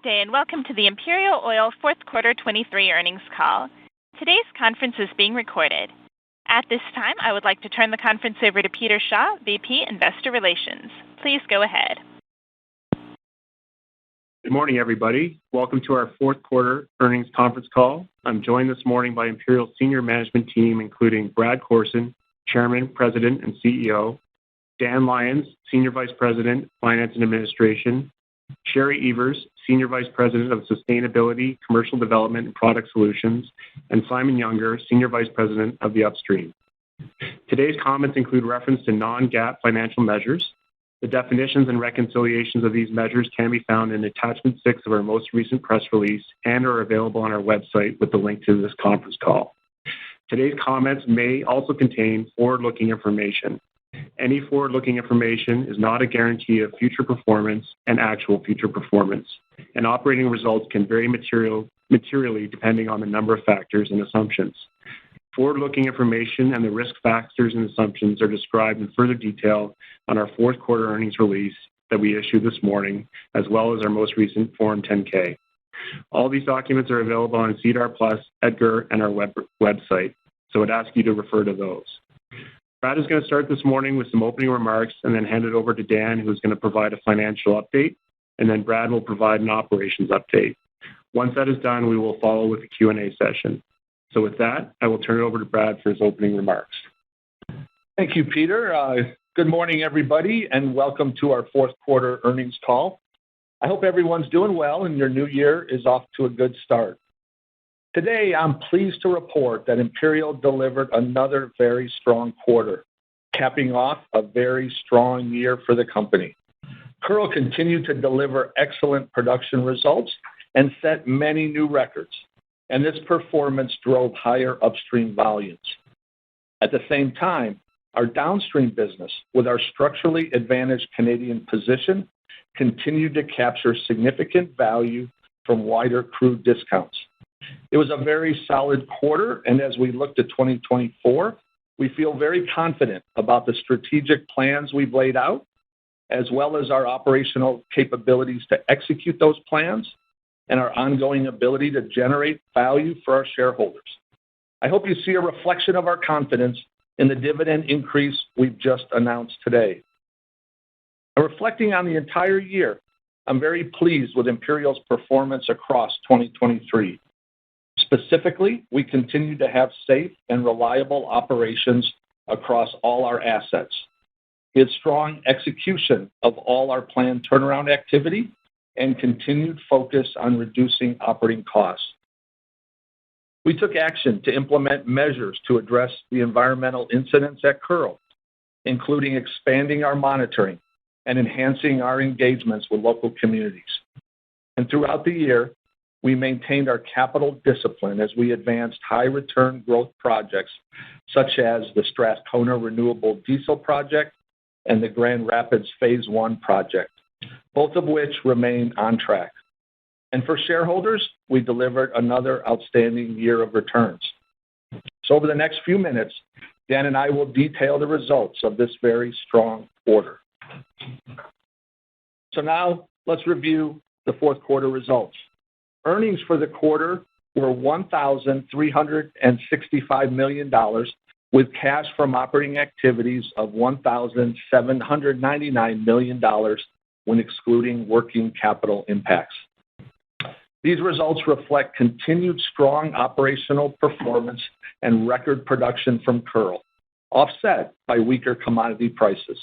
day and welcome to the Imperial Oil Fourth Quarter 23 earnings call. Today's conference is being recorded. At this time, I would like to turn the conference over to Peter Shaw, VP Investor Relations. Please go ahead. Good morning, everybody. Welcome to our fourth quarter earnings conference call. I'm joined this morning by Imperial's senior management team, including Brad Corson, Chairman, President, and CEO, Dan Lyons, Senior Vice President, Finance and Administration, Sherry Evers, Senior Vice President of Sustainability, Commercial Development, and Product Solutions, and Simon Younger, Senior Vice President of the Upstream. Today's comments include reference to non-GAAP financial measures. The definitions and reconciliations of these measures can be found in Attachment 6 of our most recent press release and are available on our website with the link to this conference call. Today's comments may also contain forward-looking information. Any forward-looking information is not a guarantee of future performance and actual future performance, and operating results can vary materially depending on the number of factors and assumptions. Forward-looking information and the risk factors and assumptions are described in further detail on our fourth quarter earnings release that we issued this morning, as well as our most recent Form 10-K. All these documents are available on SEDAR+, EDGAR, and our website, so I'd ask you to refer to those. Brad is going to start this morning with some opening remarks and then hand it over to Dan, who's going to provide a financial update, and then Brad will provide an operations update. Once that is done, we will follow with a Q&A session. So with that, I will turn it over to Brad for his opening remarks. Thank you, Peter. Good morning, everybody, and welcome to our fourth quarter earnings call. I hope everyone's doing well and your new year is off to a good start. Today, I'm pleased to report that Imperial delivered another very strong quarter, capping off a very strong year for the company. Kearl continued to deliver excellent production results and set many new records, and this performance drove higher upstream volumes. At the same time, our downstream business, with our structurally advantaged Canadian position, continued to capture significant value from wider crude discounts. It was a very solid quarter, and as we look to 2024, we feel very confident about the strategic plans we've laid out, as well as our operational capabilities to execute those plans and our ongoing ability to generate value for our shareholders. I hope you see a reflection of our confidence in the dividend increase we've just announced today. Reflecting on the entire year, I'm very pleased with Imperial's performance across 2023. Specifically, we continue to have safe and reliable operations across all our assets. We had strong execution of all our planned turnaround activity and continued focus on reducing operating costs. We took action to implement measures to address the environmental incidents at Kearl, including expanding our monitoring and enhancing our engagements with local communities. And throughout the year, we maintained our capital discipline as we advanced high-return growth projects such as the Strathcona Renewable Diesel Project and the Grand Rapids Phase 1 project, both of which remain on track. And for shareholders, we delivered another outstanding year of returns. So over the next few minutes, Dan and I will detail the results of this very strong quarter. So now let's review the fourth quarter results. Earnings for the quarter were $1,365 million, with cash from operating activities of $1,799 million when excluding working capital impacts. These results reflect continued strong operational performance and record production from Kearl, offset by weaker commodity prices.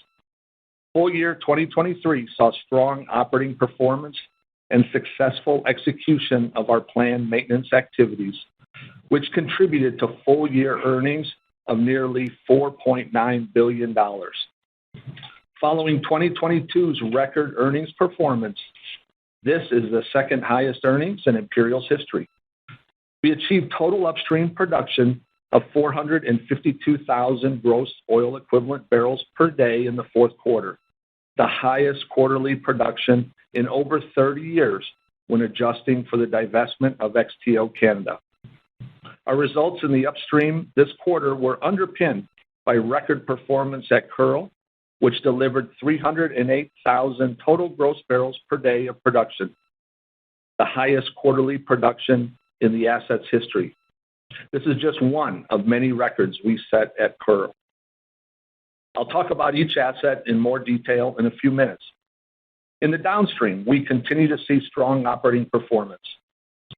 Full year 2023 saw strong operating performance and successful execution of our planned maintenance activities, which contributed to full-year earnings of nearly $4.9 billion. Following 2022's record earnings performance, this is the second highest earnings in Imperial's history. We achieved total upstream production of 452,000 gross oil equivalent barrels per day in the fourth quarter, the highest quarterly production in over 30 years when adjusting for the divestment of XTO Canada. Our results in the upstream this quarter were underpinned by record performance at Kearl, which delivered 308,000 total gross barrels per day of production. the highest quarterly production in the asset's history. This is just one of many records we set at Pearl. I'll talk about each asset in more detail in a few minutes. In the downstream, we continue to see strong operating performance.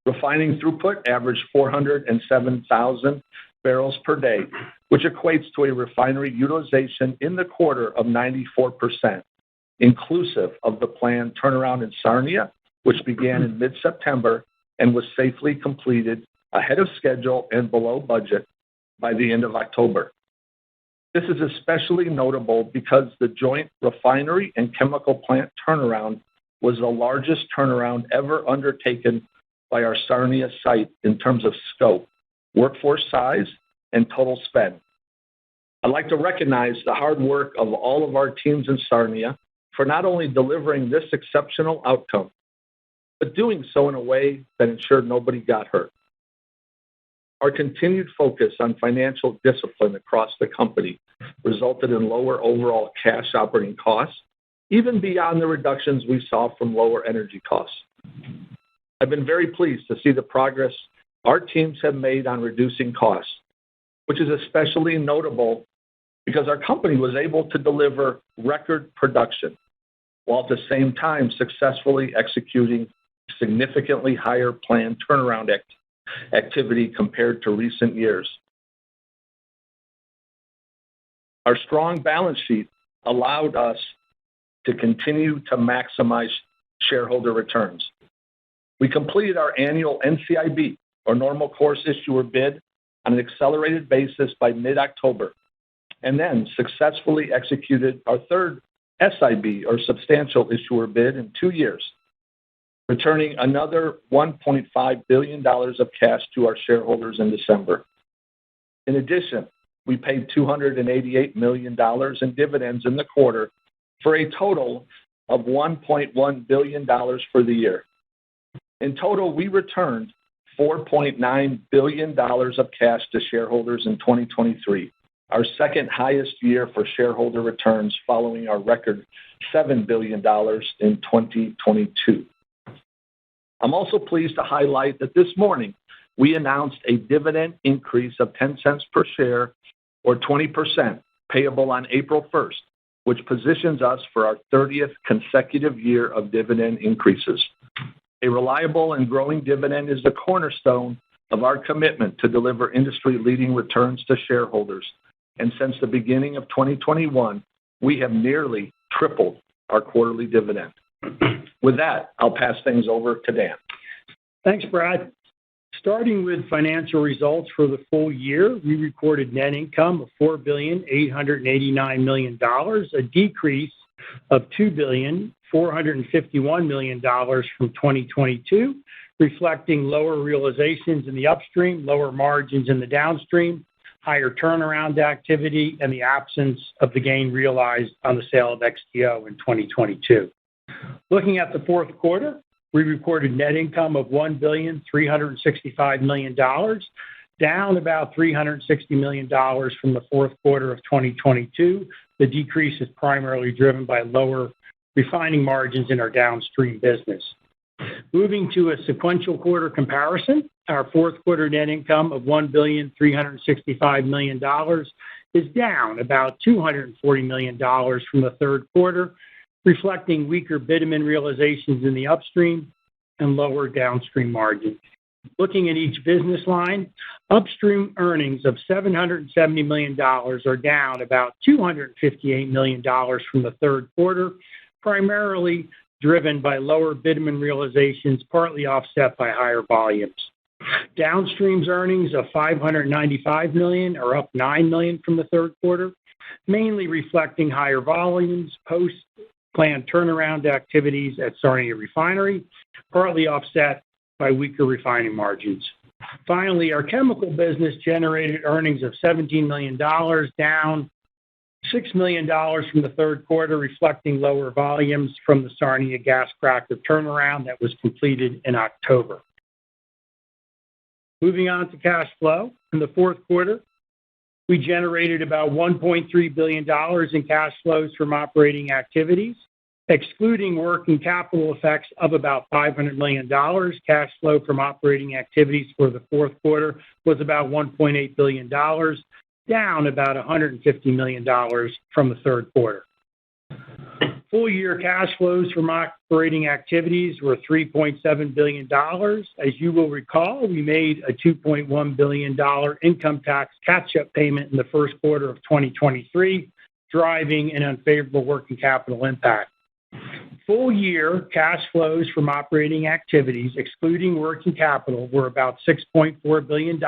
Refining throughput averaged 407,000 barrels per day, which equates to a refinery utilization in the quarter of 94%, inclusive of the planned turnaround in Sarnia, which began in mid-September and was safely completed ahead of schedule and below budget by the end of October. This is especially notable because the joint refinery and chemical plant turnaround was the largest turnaround ever undertaken by our Sarnia site in terms of scope, workforce size, and total spend. I'd like to recognize the hard work of all of our teams in Sarnia for not only delivering this exceptional outcome, but doing so in a way that ensured nobody got hurt. Our continued focus on financial discipline across the company resulted in lower overall cash operating costs, even beyond the reductions we saw from lower energy costs. I've been very pleased to see the progress our teams have made on reducing costs, which is especially notable because our company was able to deliver record production while at the same time successfully executing significantly higher planned turnaround activity compared to recent years. Our strong balance sheet allowed us to continue to maximize shareholder returns. We completed our annual NCIB, or normal course issuer bid, on an accelerated basis by mid-October, and then successfully executed our third SIB, or substantial issuer bid, in 2 years, returning another $1.5 billion of cash to our shareholders in December. In addition, we paid $288 million in dividends in the quarter for a total of $1.1 billion for the year. In total, we returned $4.9 billion of cash to shareholders in 2023, our second highest year for shareholder returns following our record $7 billion in 2022. I'm also pleased to highlight that this morning we announced a dividend increase of 10 cents per share, or 20%, payable on April 1st, which positions us for our 30th consecutive year of dividend increases. A reliable and growing dividend is the cornerstone of our commitment to deliver industry-leading returns to shareholders, and since the beginning of 2021, we have nearly tripled our quarterly dividend. With that, I'll pass things over to Dan. Thanks, Brad. Starting with financial results for the full year, we recorded net income of $4,889 million, a decrease of $2,451 million from 2022, reflecting lower realizations in the upstream, lower margins in the downstream, higher turnaround activity, and the absence of the gain realized on the sale of XTO in 2022. Looking at the fourth quarter, we reported net income of $1,365 million, down about $360 million from the fourth quarter of 2022. The decrease is primarily driven by lower refining margins in our downstream business. Moving to a sequential quarter comparison, our fourth quarter net income of $1,365 million is down about $240 million from the third quarter, reflecting weaker bitumen realizations in the upstream and lower downstream margins. Looking at each business line, upstream earnings of $770 million are down about $258 million from the third quarter, primarily driven by lower bitumen realizations, partly offset by higher volumes. Downstream's earnings of $595 million are up $9 million from the third quarter, mainly reflecting higher volumes post-planned turnaround activities at Sarnia Refinery, partly offset by weaker refining margins. Finally, our chemical business generated earnings of $17 million, down $6 million from the third quarter, reflecting lower volumes from the Sarnia gas cracker turnaround that was completed in October. Moving on to cash flow. In the fourth quarter, we generated about $1.3 billion in cash flows from operating activities. Excluding working capital effects of about $500 million, cash flow from operating activities for the fourth quarter was about $1.8 billion, down about $150 million from the third quarter. Full-year cash flows from operating activities were $3.7 billion. As you will recall, we made a $2.1 billion income tax catch-up payment in the first quarter of 2023, driving an unfavorable working capital impact. Full-year cash flows from operating activities, excluding working capital, were about $6.4 billion,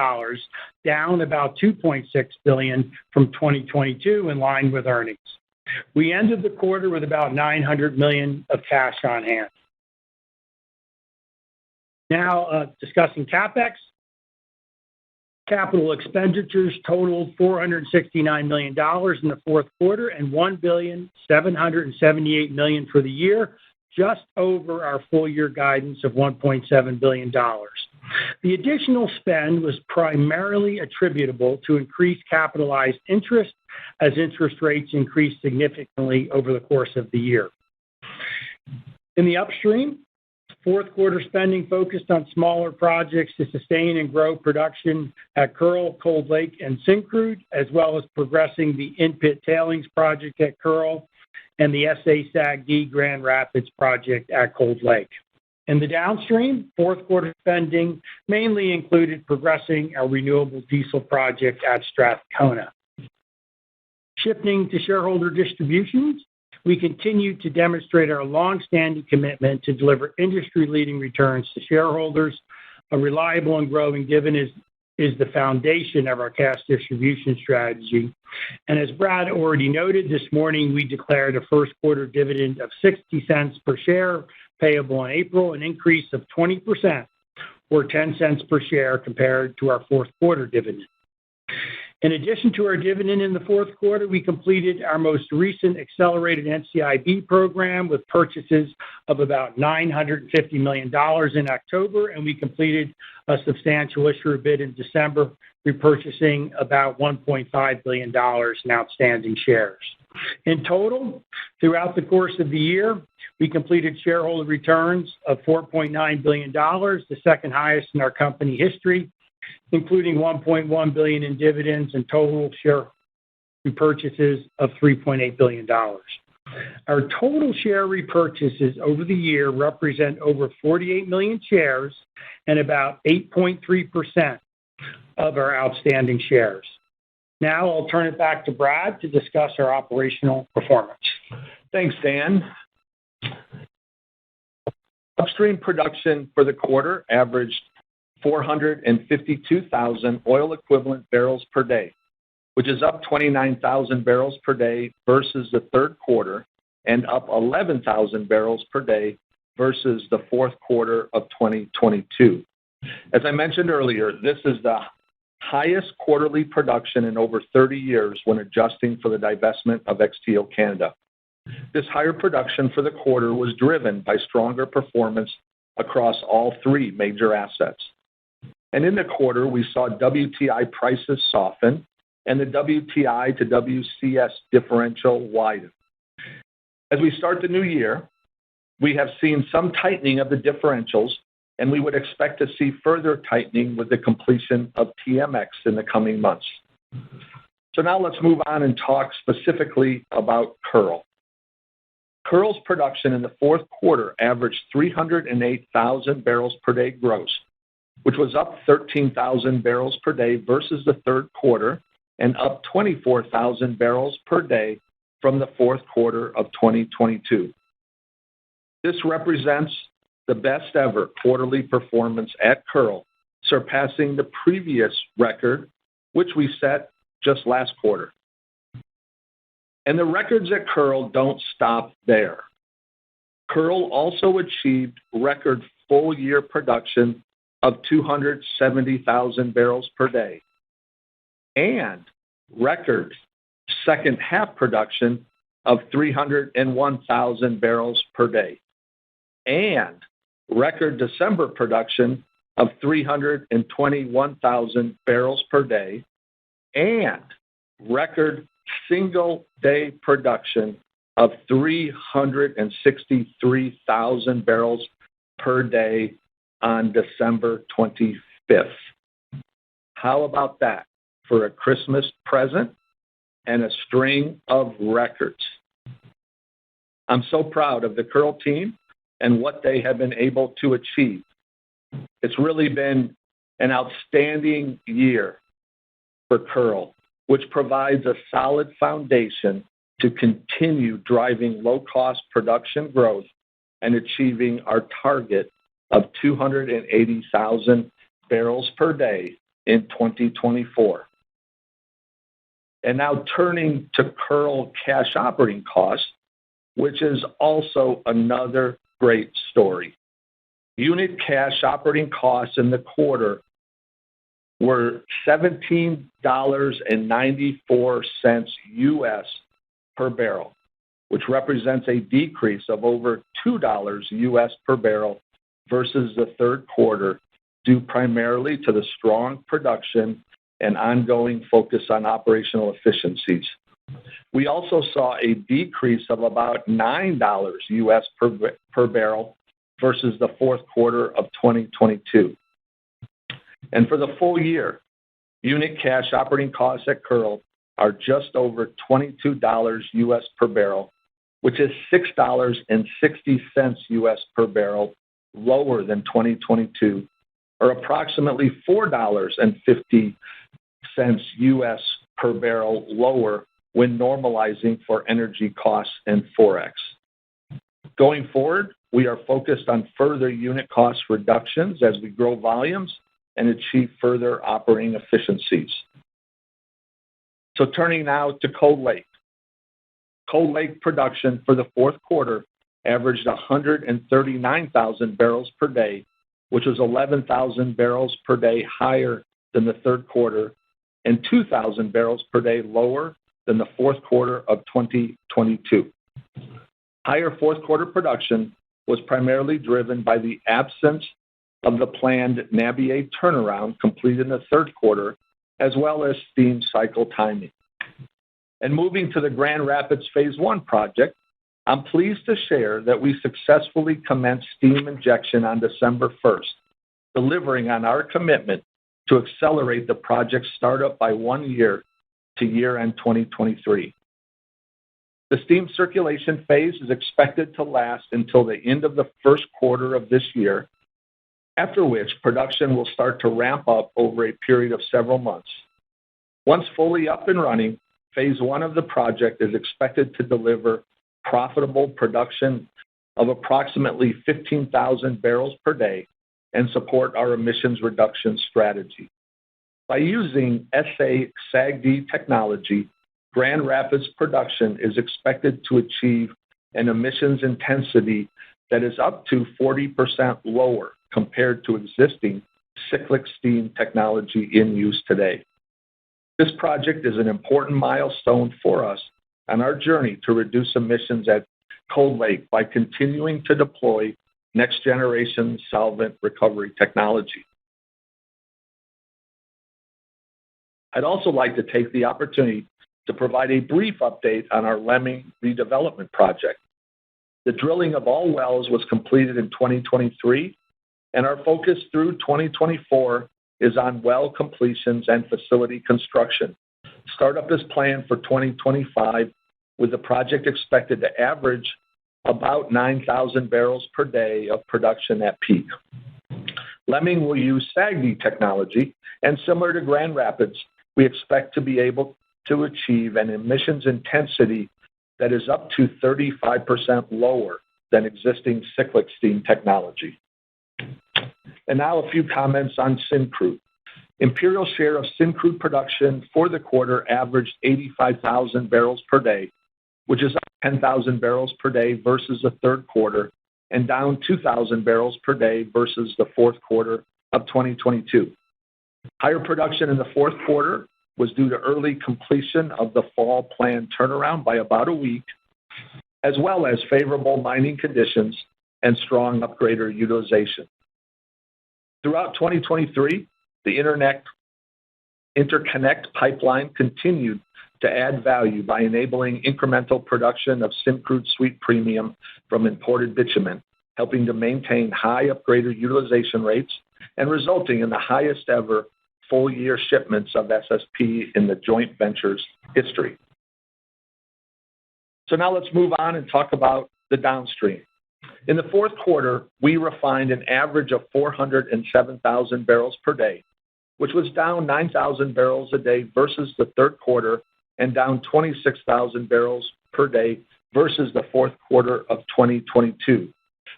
down about $2.6 billion from 2022, in line with earnings. We ended the quarter with about $900 million of cash on hand. Now, discussing CapEx. Capital expenditures totaled $469 million in the fourth quarter and $1,778 million for the year, just over our full-year guidance of $1.7 billion. The additional spend was primarily attributable to increased capitalized interest as interest rates increased significantly over the course of the year. In the upstream, fourth quarter spending focused on smaller projects to sustain and grow production at Kearl, Cold Lake, and Syncrude, as well as progressing the in-pit tailings project at Kearl and the SA-SAGD Grand Rapids project at Cold Lake. In the downstream, fourth quarter spending mainly included progressing our renewable diesel project at Strathcona. Shifting to shareholder distributions, we continue to demonstrate our long-standing commitment to deliver industry-leading returns to shareholders. A reliable and growing dividend is the foundation of our cash distribution strategy. And as Brad already noted, this morning we declared a first quarter dividend of 60 cents per share, payable in April, an increase of 20%, or 10 cents per share compared to our fourth quarter dividend. In addition to our dividend in the fourth quarter, we completed our most recent accelerated NCIB program with purchases of about $950 million in October, and we completed a substantial issuer bid in December, repurchasing about $1.5 billion in outstanding shares. In total, throughout the course of the year, we completed shareholder returns of $4.9 billion, the second highest in our company history, including $1.1 billion in dividends and total share repurchases of $3.8 billion. Our total share repurchases over the year represent over 48 million shares and about 8.3% of our outstanding shares. Now I'll turn it back to Brad to discuss our operational performance. Thanks, Dan. Upstream production for the quarter averaged 452,000 oil equivalent barrels per day, which is up 29,000 barrels per day versus the third quarter and up 11,000 barrels per day versus the fourth quarter of 2022. As I mentioned earlier, this is the highest quarterly production in over 30 years when adjusting for the divestment of XTO Canada. This higher production for the quarter was driven by stronger performance across all three major assets. And in the quarter, we saw WTI prices soften and the WTI to WCS differential widen. As we start the new year, we have seen some tightening of the differentials, and we would expect to see further tightening with the completion of TMX in the coming months. So now let's move on and talk specifically about Kearl. Kearl's production in the fourth quarter averaged 308,000 barrels per day gross, which was up 13,000 barrels per day versus the third quarter and up 24,000 barrels per day from the fourth quarter of 2022. This represents the best ever quarterly performance at Kearl, surpassing the previous record, which we set just last quarter. And the records at Kearl don't stop there. Kearl also achieved record full-year production of 270,000 barrels per day and record second half production of 301,000 barrels per day and record December production of 321,000 barrels per day and record single day production of 363,000 barrels per day on December 25th. How about that for a Christmas present and a string of records? I'm so proud of the Kearl team and what they have been able to achieve. It's really been an outstanding year for Kearl, which provides a solid foundation to continue driving low-cost production growth and achieving our target of 280,000 barrels per day in 2024. And now turning to Kearl cash operating costs, which is also another great story. Unit cash operating costs in the quarter were $17.94 US per barrel, which represents a decrease of over $2 US per barrel versus the third quarter, due primarily to the strong production and ongoing focus on operational efficiencies. We also saw a decrease of about $9 US per barrel versus the fourth quarter of 2022. And for the full year, unit cash operating costs at Kearl are just over $22 US per barrel, which is $6.60 US per barrel lower than 2022, or approximately $4.50 US per barrel lower when normalizing for energy costs and Forex. Going forward, we are focused on further unit cost reductions as we grow volumes and achieve further operating efficiencies. So turning now to Cold Lake. Cold Lake production for the fourth quarter averaged 139,000 barrels per day, which was 11,000 barrels per day higher than the third quarter and 2,000 barrels per day lower than the fourth quarter of 2022. Higher fourth quarter production was primarily driven by the absence of the planned Nabier turnaround completed in the third quarter, as well as steam cycle timing. And moving to the Grand Rapids Phase 1 project, I'm pleased to share that we successfully commenced steam injection on December 1st, delivering on our commitment to accelerate the project startup by 1 year to year-end 2023. The steam circulation phase is expected to last until the end of the first quarter of this year, after which production will start to ramp up over a period of several months. Once fully up and running, Phase 1 of the project is expected to deliver profitable production of approximately 15,000 barrels per day and support our emissions reduction strategy. By using SA-SAGD technology, Grand Rapids production is expected to achieve an emissions intensity that is up to 40% lower compared to existing cyclic steam technology in use today. This project is an important milestone for us on our journey to reduce emissions at Cold Lake by continuing to deploy next-generation solvent recovery technology. I'd also like to take the opportunity to provide a brief update on our Lemming redevelopment project. The drilling of all wells was completed in 2023, and our focus through 2024 is on well completions and facility construction. Startup is planned for 2025, with the project expected to average about 9,000 barrels per day of production at peak. Lemming will use SAGD technology, and similar to Grand Rapids, we expect to be able to achieve an emissions intensity that is up to 35% lower than existing cyclic steam technology. And now a few comments on Syncrude. Imperial's share of Syncrude production for the quarter averaged 85,000 barrels per day, which is up 10,000 barrels per day versus the third quarter and down 2,000 barrels per day versus the fourth quarter of 2022. Higher production in the fourth quarter was due to early completion of the fall planned turnaround by about a week, as well as favorable mining conditions and strong upgrader utilization. Throughout 2023, the interconnect pipeline continued to add value by enabling incremental production of Syncrude Sweet Premium from imported bitumen, helping to maintain high upgrader utilization rates and resulting in the highest ever full-year shipments of SSP in the joint venture's history. So now let's move on and talk about the downstream. In the fourth quarter, we refined an average of 407,000 barrels per day, which was down 9,000 barrels a day versus the third quarter and down 26,000 barrels per day versus the fourth quarter of 2022,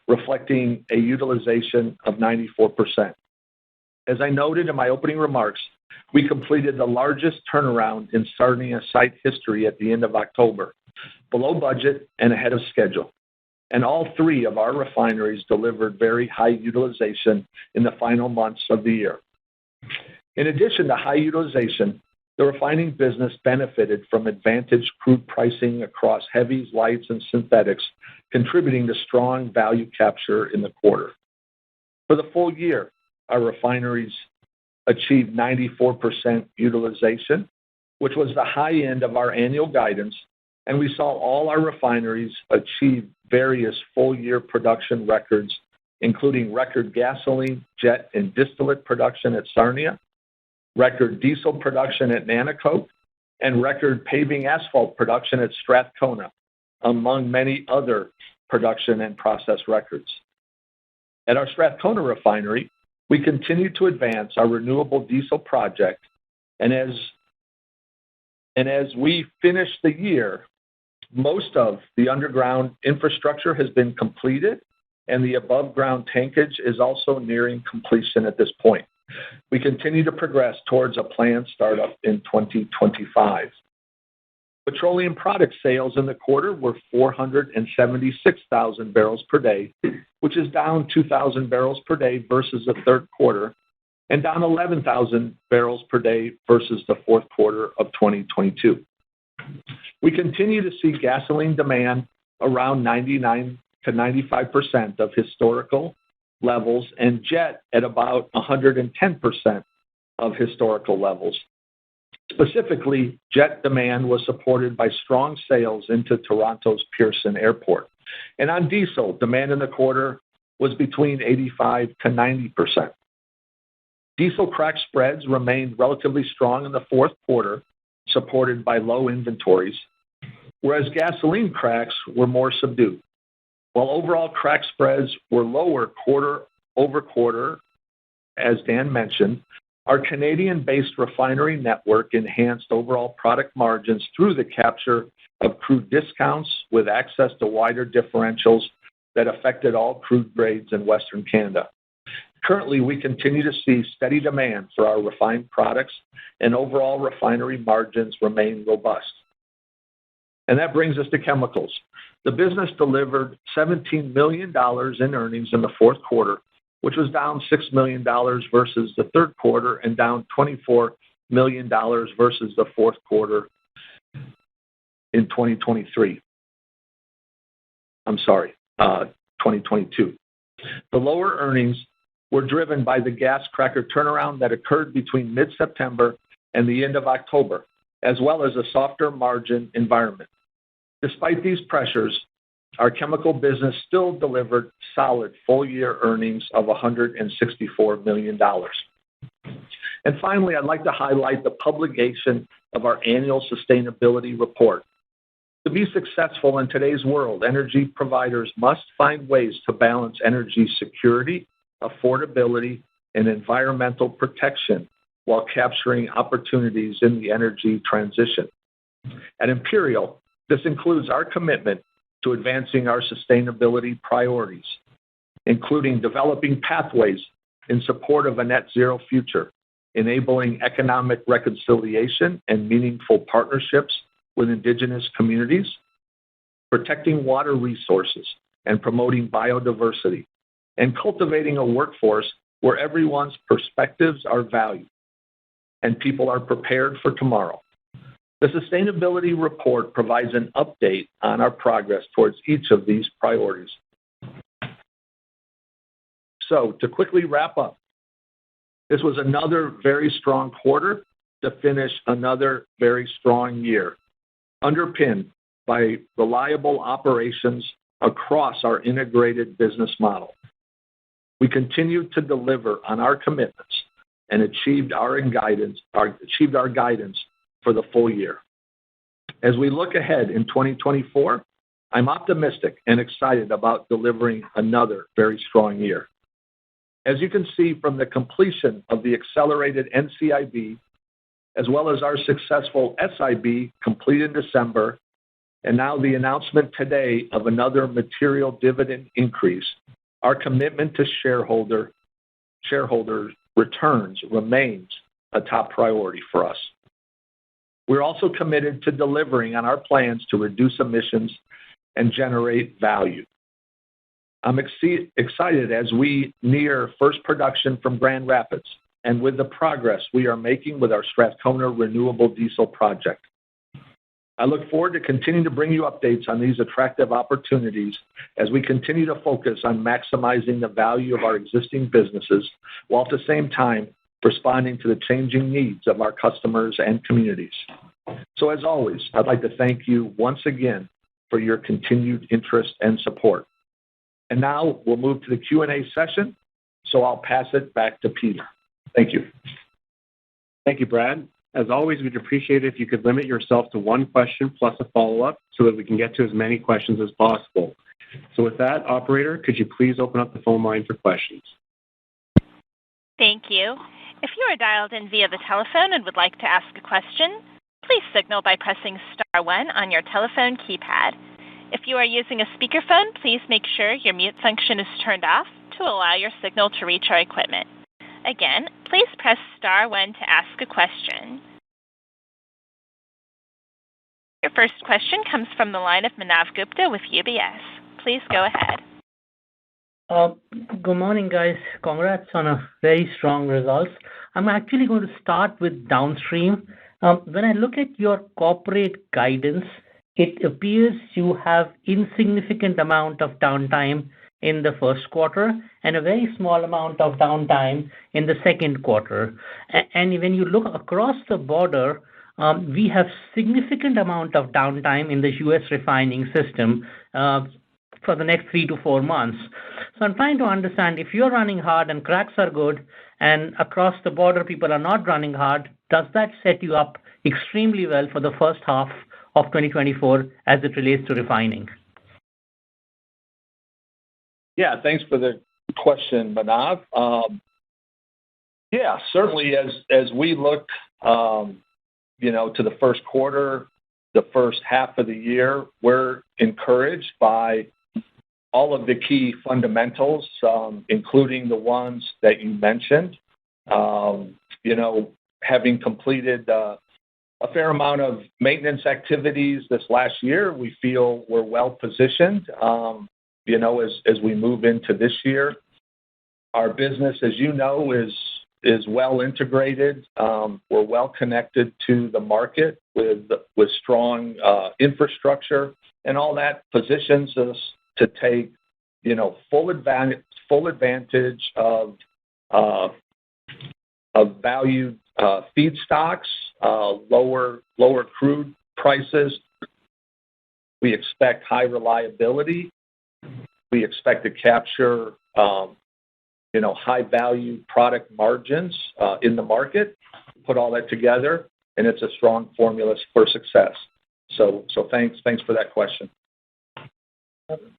reflecting a utilization of 94%. As I noted in my opening remarks, we completed the largest turnaround in Sarnia site history at the end of October, below budget and ahead of schedule. And all three of our refineries delivered very high utilization in the final months of the year. In addition to high utilization, the refining business benefited from advantaged crude pricing across heavies, lights, and synthetics, contributing to strong value capture in the quarter. For the full year, our refineries achieved 94% utilization, which was the high end of our annual guidance, and we saw all our refineries achieve various full-year production records, including record gasoline, jet, and distillate production at Sarnia, record diesel production at Nanticoke, and record paving asphalt production at Strathcona, among many other production and process records. At our Strathcona refinery, we continue to advance our renewable diesel project, and as we finish the year, most of the underground infrastructure has been completed, and the above-ground tankage is also nearing completion at this point. We continue to progress towards a planned startup in 2025. Petroleum product sales in the quarter were 476,000 barrels per day, which is down 2,000 barrels per day versus the third quarter, and down 11,000 barrels per day versus the fourth quarter of 2022. We continue to see gasoline demand around 99 to 95% of historical levels and jet at about 110% of historical levels. Specifically, jet demand was supported by strong sales into Toronto's Pearson Airport. And on diesel, demand in the quarter was between 85 to 90%. Diesel crack spreads remained relatively strong in the fourth quarter, supported by low inventories, whereas gasoline cracks were more subdued. While overall crack spreads were lower quarter over quarter, as Dan mentioned, our Canadian-based refinery network enhanced overall product margins through the capture of crude discounts with access to wider differentials that affected all crude grades in Western Canada. Currently, we continue to see steady demand for our refined products, and overall refinery margins remain robust. And that brings us to chemicals. The business delivered $17 million in earnings in the fourth quarter, which was down $6 million versus the third quarter and down $24 million versus the fourth quarter in 2023. 2022. The lower earnings were driven by the gas cracker turnaround that occurred between mid-September and the end of October, as well as a softer margin environment. Despite these pressures, our chemical business still delivered solid full-year earnings of $164 million. And finally, I'd like to highlight the publication of our annual sustainability report. To be successful in today's world, energy providers must find ways to balance energy security, affordability, and environmental protection while capturing opportunities in the energy transition. At Imperial, this includes our commitment to advancing our sustainability priorities, including developing pathways in support of a net zero future, enabling economic reconciliation and meaningful partnerships with Indigenous communities, protecting water resources and promoting biodiversity, and cultivating a workforce where everyone's perspectives are valued and people are prepared for tomorrow. The sustainability report provides an update on our progress towards each of these priorities. So, to quickly wrap up, this was another very strong quarter to finish another very strong year, underpinned by reliable operations across our integrated business model. We continued to deliver on our commitments and achieved our guidance for the full year. As we look ahead in 2024, I'm optimistic and excited about delivering another very strong year. As you can see from the completion of the accelerated NCIB, as well as our successful SIB completed in December, and now the announcement today of another material dividend increase, our commitment to shareholder returns remains a top priority for us. We're also committed to delivering on our plans to reduce emissions and generate value. I'm excited as we near first production from Grand Rapids and with the progress we are making with our Strathcona Renewable Diesel project. I look forward to continuing to bring you updates on these attractive opportunities as we continue to focus on maximizing the value of our existing businesses, while at the same time responding to the changing needs of our customers and communities. So as always, I'd like to thank you once again for your continued interest and support. And now we'll move to the Q&A session, so I'll pass it back to Peter. Thank you. Thank you, Brad. As always, we'd appreciate it if you could limit yourself to one question plus a follow-up so that we can get to as many questions as possible. So with that, operator, could you please open up the phone line for questions? Thank you. If you are dialed in via the telephone and would like to ask a question, please signal by pressing star 1 on your telephone keypad. If you are using a speakerphone, please make sure your mute function is turned off to allow your signal to reach our equipment. Again, please press star 1 to ask a question. Your first question comes from the line of Manav Gupta with UBS. Please go ahead. Good morning, guys. Congrats on a very strong results. I'm actually going to start with downstream. When I look at your corporate guidance, it appears you have insignificant amount of downtime in the first quarter and a very small amount of downtime in the second quarter. And when you look across the border, we have significant amount of downtime in the U.S. refining system for the next 3 to 4 months. So I'm trying to understand, if you're running hard and cracks are good and across the border people are not running hard, does that set you up extremely well for the first half of 2024 as it relates to refining? Yeah, thanks for the question, Manav. Yeah, certainly as we look, to the first quarter, the first half of the year, we're encouraged by all of the key fundamentals, including the ones that you mentioned. Having completed a fair amount of maintenance activities this last year, we feel we're well positioned. As we move into this year, our business, as you know, is well integrated. We're well connected to the market with strong infrastructure, and all that positions us to take full advantage of valued feedstocks, lower crude prices. We expect high reliability. We expect to capture high value product margins in the market. Put all that together, and it's a strong formula for success. So thanks for that question.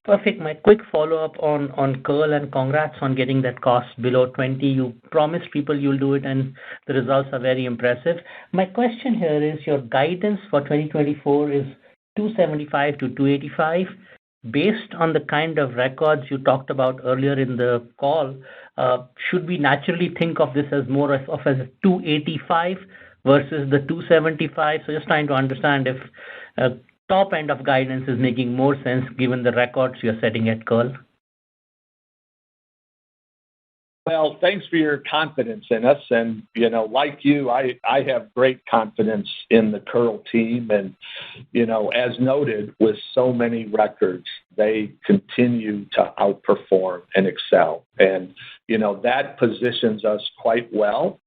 Perfect. My quick follow-up on Curl, and congrats on getting that cost below 20. You promised people you'll do it, and the results are very impressive. My question here is, your guidance for 2024 is 275 to 285. Based on the kind of records you talked about earlier in the call, should we naturally think of this as more of as a 285 versus the 275? So just trying to understand if top end of guidance is making more sense given the records you're setting at Curl. Well, thanks for your confidence in us. And, like you, I have great confidence in the Curl team. And, as noted, with so many records, they continue to outperform and excel. And, that positions us quite well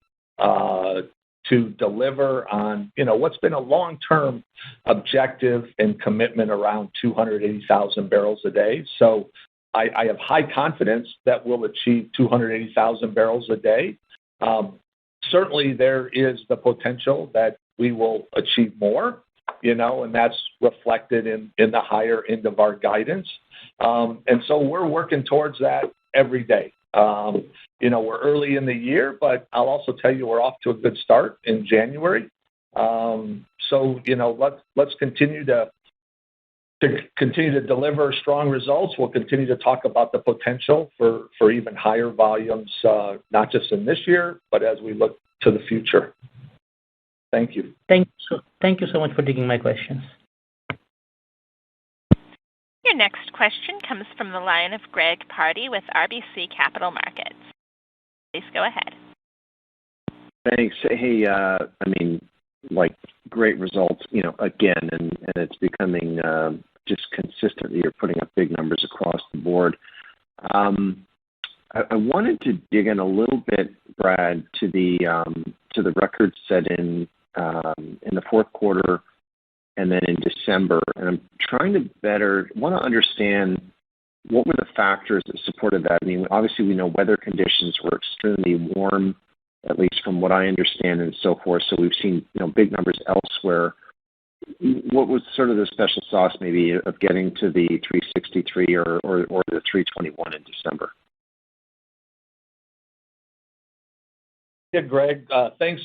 to deliver on, what's been a long-term objective and commitment around 280,000 barrels a day. So I have high confidence that we'll achieve 280,000 barrels a day. Certainly, there is the potential that we will achieve more, and that's reflected in the higher end of our guidance. And so we're working towards that every day. We're early in the year, but I'll also tell you we're off to a good start in January. Let's continue to deliver strong results. We'll continue to talk about the potential for even higher volumes, not just in this year, but as we look to the future. Thank you. Thank you so much for taking my questions. Your next question comes from the line of Greg Pardy with RBC Capital Markets. Please go ahead. Thanks. Hey, great results, again, and it's becoming just consistently you're putting up big numbers across the board. I wanted to dig in a little bit, Brad, to the record set in the fourth quarter and then in December, and I'm trying to want to understand what were the factors that supported that. I mean, obviously we know weather conditions were extremely warm, at least from what I understand and so forth. So we've seen big numbers elsewhere. What was sort of the special sauce maybe of getting to the 363 or the 321 in December? Yeah, Greg, thanks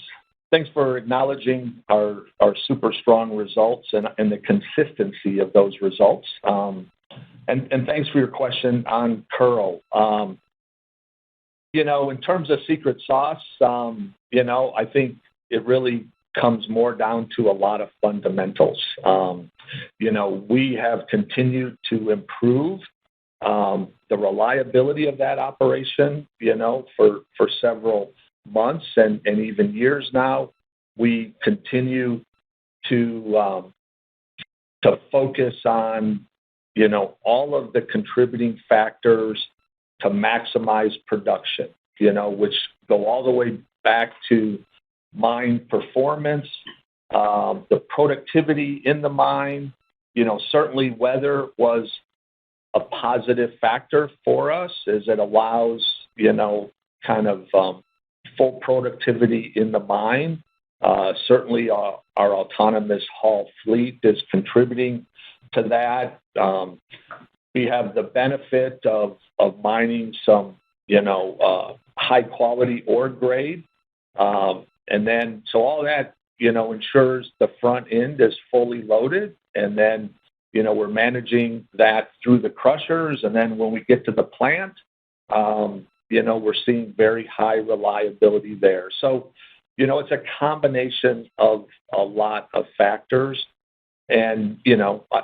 for acknowledging our super strong results and the consistency of those results. And thanks for your question on Curl. In terms of secret sauce, I think it really comes more down to a lot of fundamentals. We have continued to improve the reliability of that operation, for several months and even years now. We continue to focus on, all of the contributing factors to maximize production, which go all the way back to mine performance, the productivity in the mine. Certainly weather was a positive factor for us as it allows, full productivity in the mine. Certainly our autonomous haul fleet is contributing to that. We have the benefit of mining some, high quality ore grade. And then, so all that, ensures the front end is fully loaded. And then, we're managing that through the crushers. And then when we get to the plant, we're seeing very high reliability there. So, it's a combination of a lot of factors. And,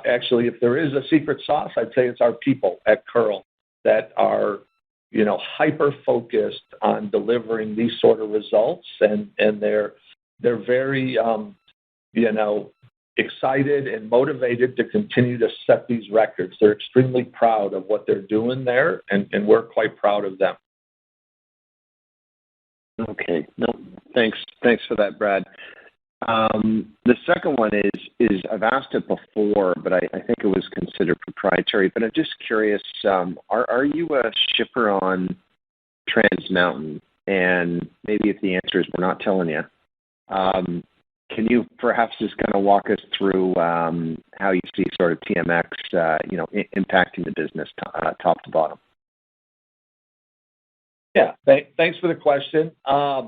actually, if there is a secret sauce, I'd say it's our people at Curl that are, hyper-focused on delivering these sort of results. And they're very, excited and motivated to continue to set these records. They're extremely proud of what they're doing there, and we're quite proud of them. Okay. No, thanks for that, Brad. The second one is I've asked it before, but I think it was considered proprietary. But I'm just curious, are you a shipper on Trans Mountain? And maybe if the answer is we're not telling you, can you perhaps just kind of walk us through how you see sort of TMX, impacting the business top to bottom? Yeah, thanks for the question. I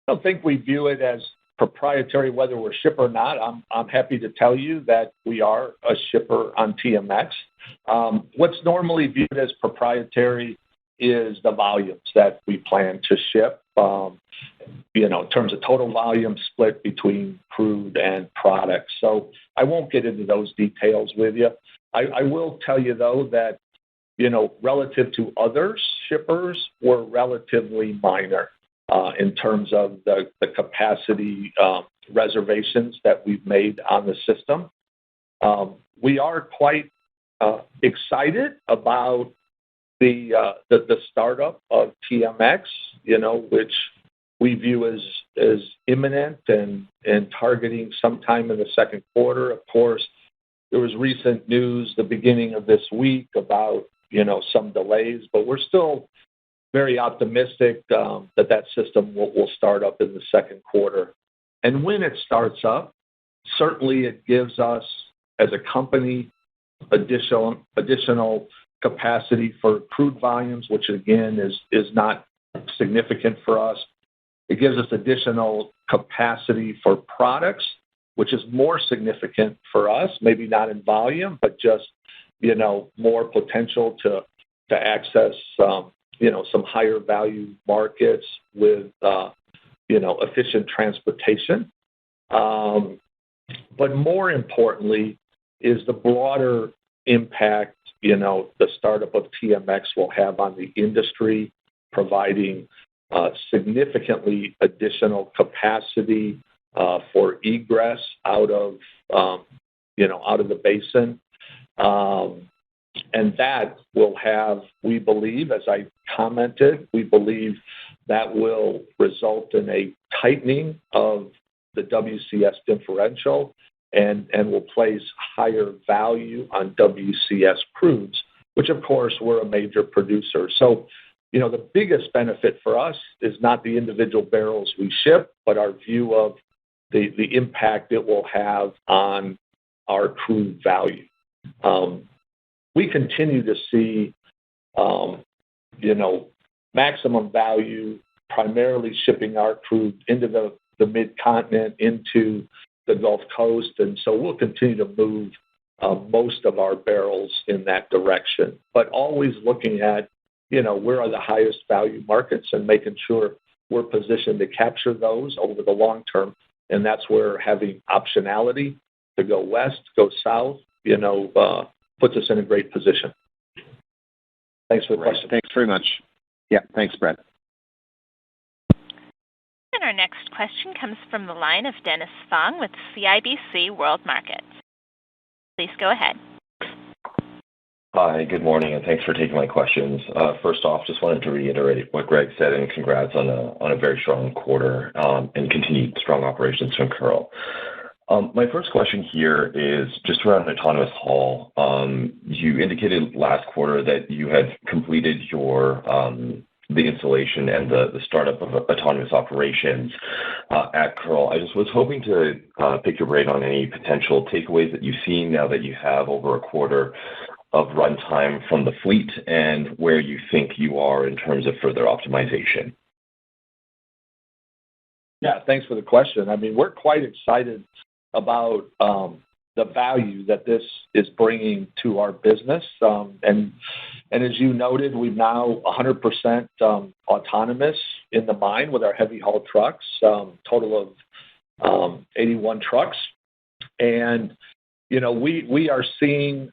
don't think we view it as proprietary whether we're a shipper or not. I'm happy to tell you that we are a shipper on TMX. What's normally viewed as proprietary is the volumes that we plan to ship, in terms of total volume split between crude and products. So I won't get into those details with you. I will tell you, though, that, relative to other shippers, we're relatively minor in terms of the capacity reservations that we've made on the system. We are quite excited about the startup of TMX, we view as imminent and targeting sometime in the second quarter. Of course, there was recent news the beginning of this week about, some delays, but we're still very optimistic that system will start up in the second quarter. And when it starts up, certainly it gives us, as a company, additional capacity for crude volumes, which again is not significant for us. It gives us additional capacity for products, which is more significant for us, maybe not in volume, but just, more potential to access, some higher value markets with, efficient transportation. But more importantly is the broader impact, the startup of TMX will have on the industry, providing significantly additional capacity for egress out of the basin. And that will have, we believe, as I commented, we believe that will result in a tightening of the WCS differential and will place higher value on WCS crudes, which of course we're a major producer. So, the biggest benefit for us is not the individual barrels we ship, but our view of the impact it will have on our crude value. We continue to see, maximum value, primarily shipping our crude into the mid-continent, into the Gulf Coast, and so we'll continue to move most of our barrels in that direction. But always looking at, where are the highest value markets and making sure we're positioned to capture those over the long term, and that's where having optionality to go west, go south, puts us in a great position. Thanks for the question. Thanks very much. Yeah, thanks, Brad. And our next question comes from the line of Dennis Fong with CIBC World Markets. Please go ahead. Hi, good morning, and thanks for taking my questions. First off, just wanted to reiterate what Greg said, and congrats on a very strong quarter and continued strong operations from Carl. My first question here is just around autonomous haul. You indicated last quarter that you had completed the installation and the startup of autonomous operations at Carl. I just was hoping to pick your brain on any potential takeaways that you've seen now that you have over a quarter of runtime from the fleet and where you think you are in terms of further optimization. Yeah, thanks for the question. I mean, we're quite excited about the value that this is bringing to our business. And as you noted, we've now 100% autonomous in the mine with our heavy haul trucks, total of 81 trucks. And, we are seeing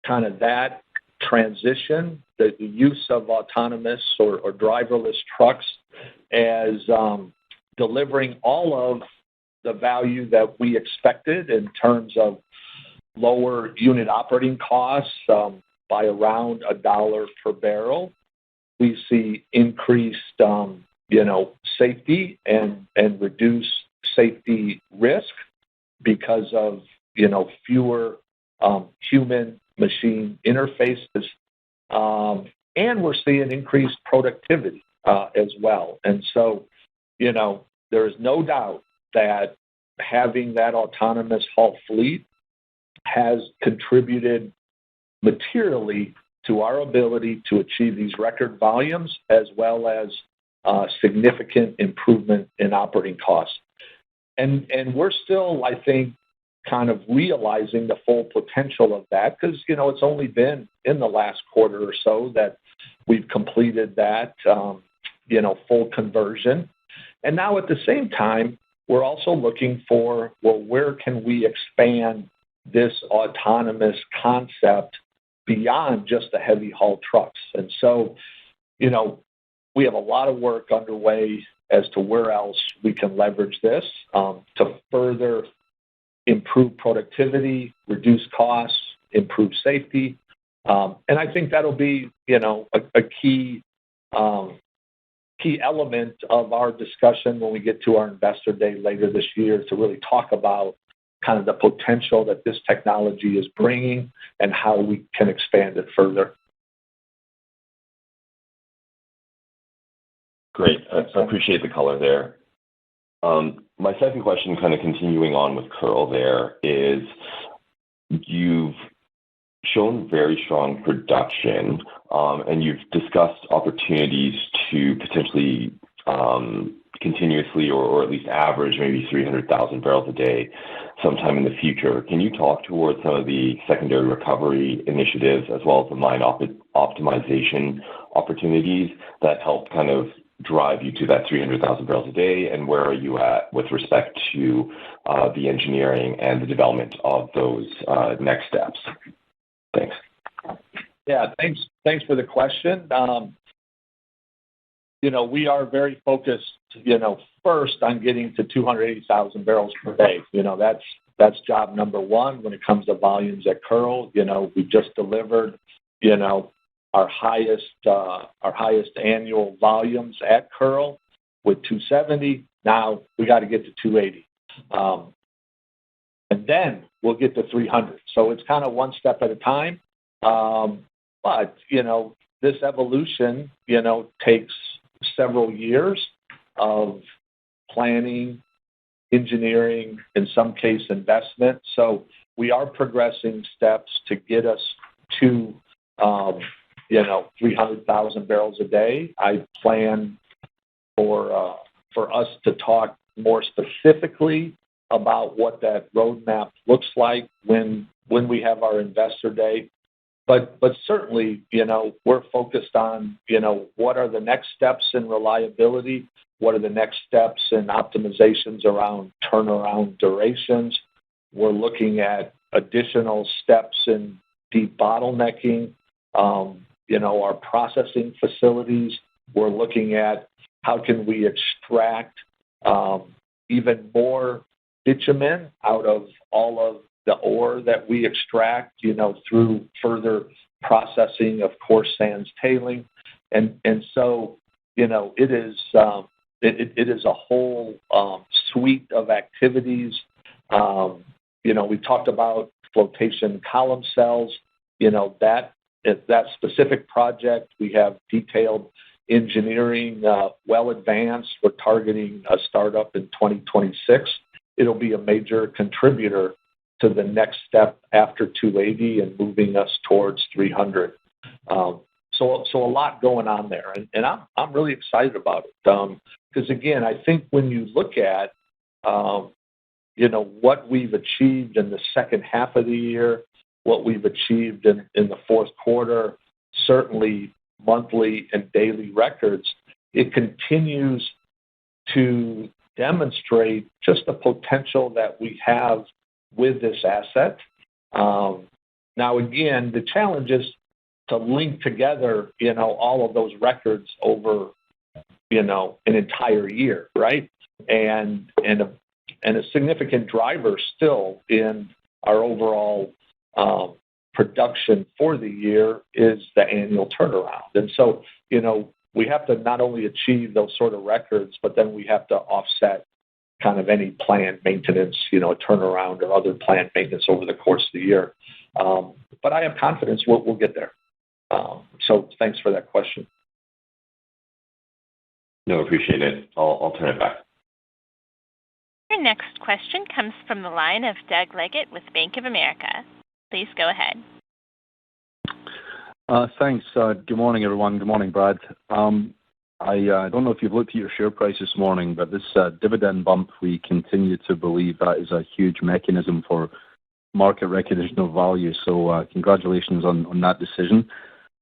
kind of that transition, the use of autonomous or driverless trucks as delivering all of the value that we expected in terms of lower unit operating costs by around $1 per barrel. We see increased, safety and reduced safety risk because of, fewer human-machine interfaces. And we're seeing increased productivity as well. And so, there is no doubt that having that autonomous haul fleet has contributed materially to our ability to achieve these record volumes as well as significant improvement in operating costs. And we're still, I think, kind of realizing the full potential of that because, it's only been in the last quarter or so that we've completed that, full conversion. And now at the same time, we're also looking for, where can we expand this autonomous concept beyond just the heavy haul trucks? And so, we have a lot of work underway as to where else we can leverage this to further improve productivity, reduce costs, improve safety. And I think that'll be, a key key element of our discussion when we get to our investor day later this year to really talk about kind of the potential that this technology is bringing and how we can expand it further. Great. I appreciate the color there. My second question, kind of continuing on with Curl there, is you've shown very strong production, and you've discussed opportunities to potentially continuously or at least average maybe 300,000 barrels a day sometime in the future. Can you talk towards some of the secondary recovery initiatives as well as the mine optimization opportunities that help kind of drive you to that 300,000 barrels a day, and where are you at with respect to the engineering and the development of those next steps? Thanks. Yeah, thanks for the question. We are very focused, first on getting to 280,000 barrels per day. That's job number one when it comes to volumes at Curl. We just delivered, our highest annual volumes at Curl with 270. Now we got to get to 280. And then we'll get to 300. So it's kind of one step at a time. But, this evolution, takes several years of planning, engineering, in some case investment. So we are progressing steps to get us to, 300,000 barrels a day. I plan for us to talk more specifically about what that roadmap looks like when we have our investor day. But certainly, we're focused on, what are the next steps in reliability? What are the next steps in optimizations around turnaround durations? We're looking at additional steps in debottlenecking, our processing facilities. We're looking at how can we extract even more bitumen out of all of the ore that we extract, through further processing of coarse sands tailing. And so, it is a whole suite of activities. We talked about flotation column cells. That specific project, we have detailed engineering well advanced. We're targeting a startup in 2026. It'll be a major contributor to the next step after 280 and moving us towards 300. So a lot going on there, and I'm really excited about it. Because again, I think when you look at what we've achieved in the second half of the year, what we've achieved in the fourth quarter, certainly monthly and daily records, it continues to demonstrate just the potential that we have with this asset. Now, again, the challenge is to link together, all of those records over, an entire year, right? And a significant driver still in our overall production for the year is the annual turnaround. And so, we have to not only achieve those sort of records, but then we have to offset kind of any planned maintenance, a turnaround or other planned maintenance over the course of the year. But I have confidence we'll get there. So thanks for that question. No, appreciate it. I'll turn it back. Your next question comes from the line of Doug Leggett with Bank of America. Please go ahead. Thanks. Good morning, everyone. Good morning, Brad. I don't know if you've looked at your share price this morning, but this dividend bump, we continue to believe that is a huge mechanism for market recognition of value. So congratulations on that decision.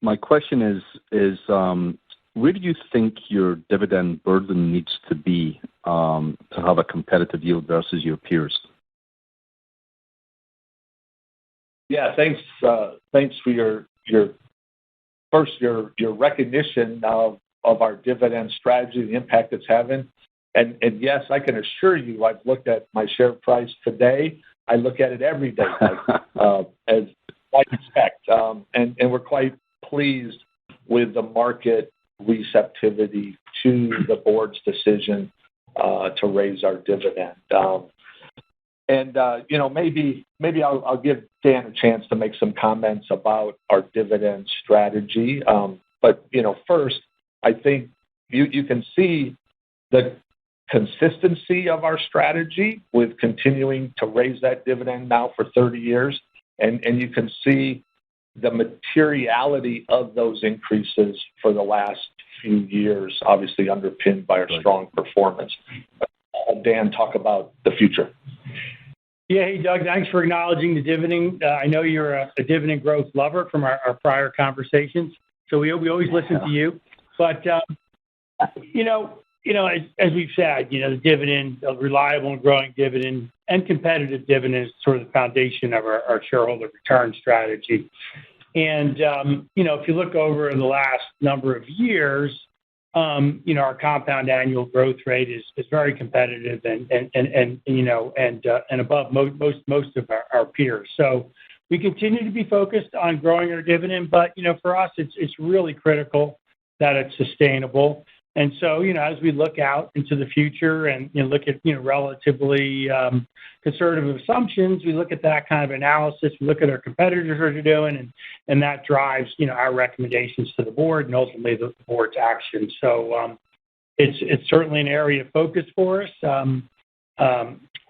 My question is where do you think your dividend burden needs to be to have a competitive yield versus your peers? Yeah, thanks for your recognition of our dividend strategy, the impact it's having. And yes, I can assure you, I've looked at my share price today. I look at it every day, as I expect. And we're quite pleased with the market receptivity to the board's decision to raise our dividend. Maybe I'll give Dan a chance to make some comments about our dividend strategy. First, I think you can see the consistency of our strategy with continuing to raise that dividend now for 30 years, and you can see the materiality of those increases for the last few years, obviously underpinned by our strong performance. Dan, talk about the future. Yeah, hey, Doug, thanks for acknowledging the dividend. I know you're a dividend growth lover from our prior conversations, so we always listen to you. But, as we've said, the dividend, a reliable and growing dividend and competitive dividend is sort of the foundation of our shareholder return strategy. And, if you look over the last number of years, our compound annual growth rate is very competitive and above most of our peers. So we continue to be focused on growing our dividend, but for us, it's really critical that it's sustainable. And so as we look out into the future and look at relatively conservative assumptions, we look at that kind of analysis. We look at our competitors what they're doing, and that drives our recommendations to the board and ultimately the board's action. So it's certainly an area of focus for us.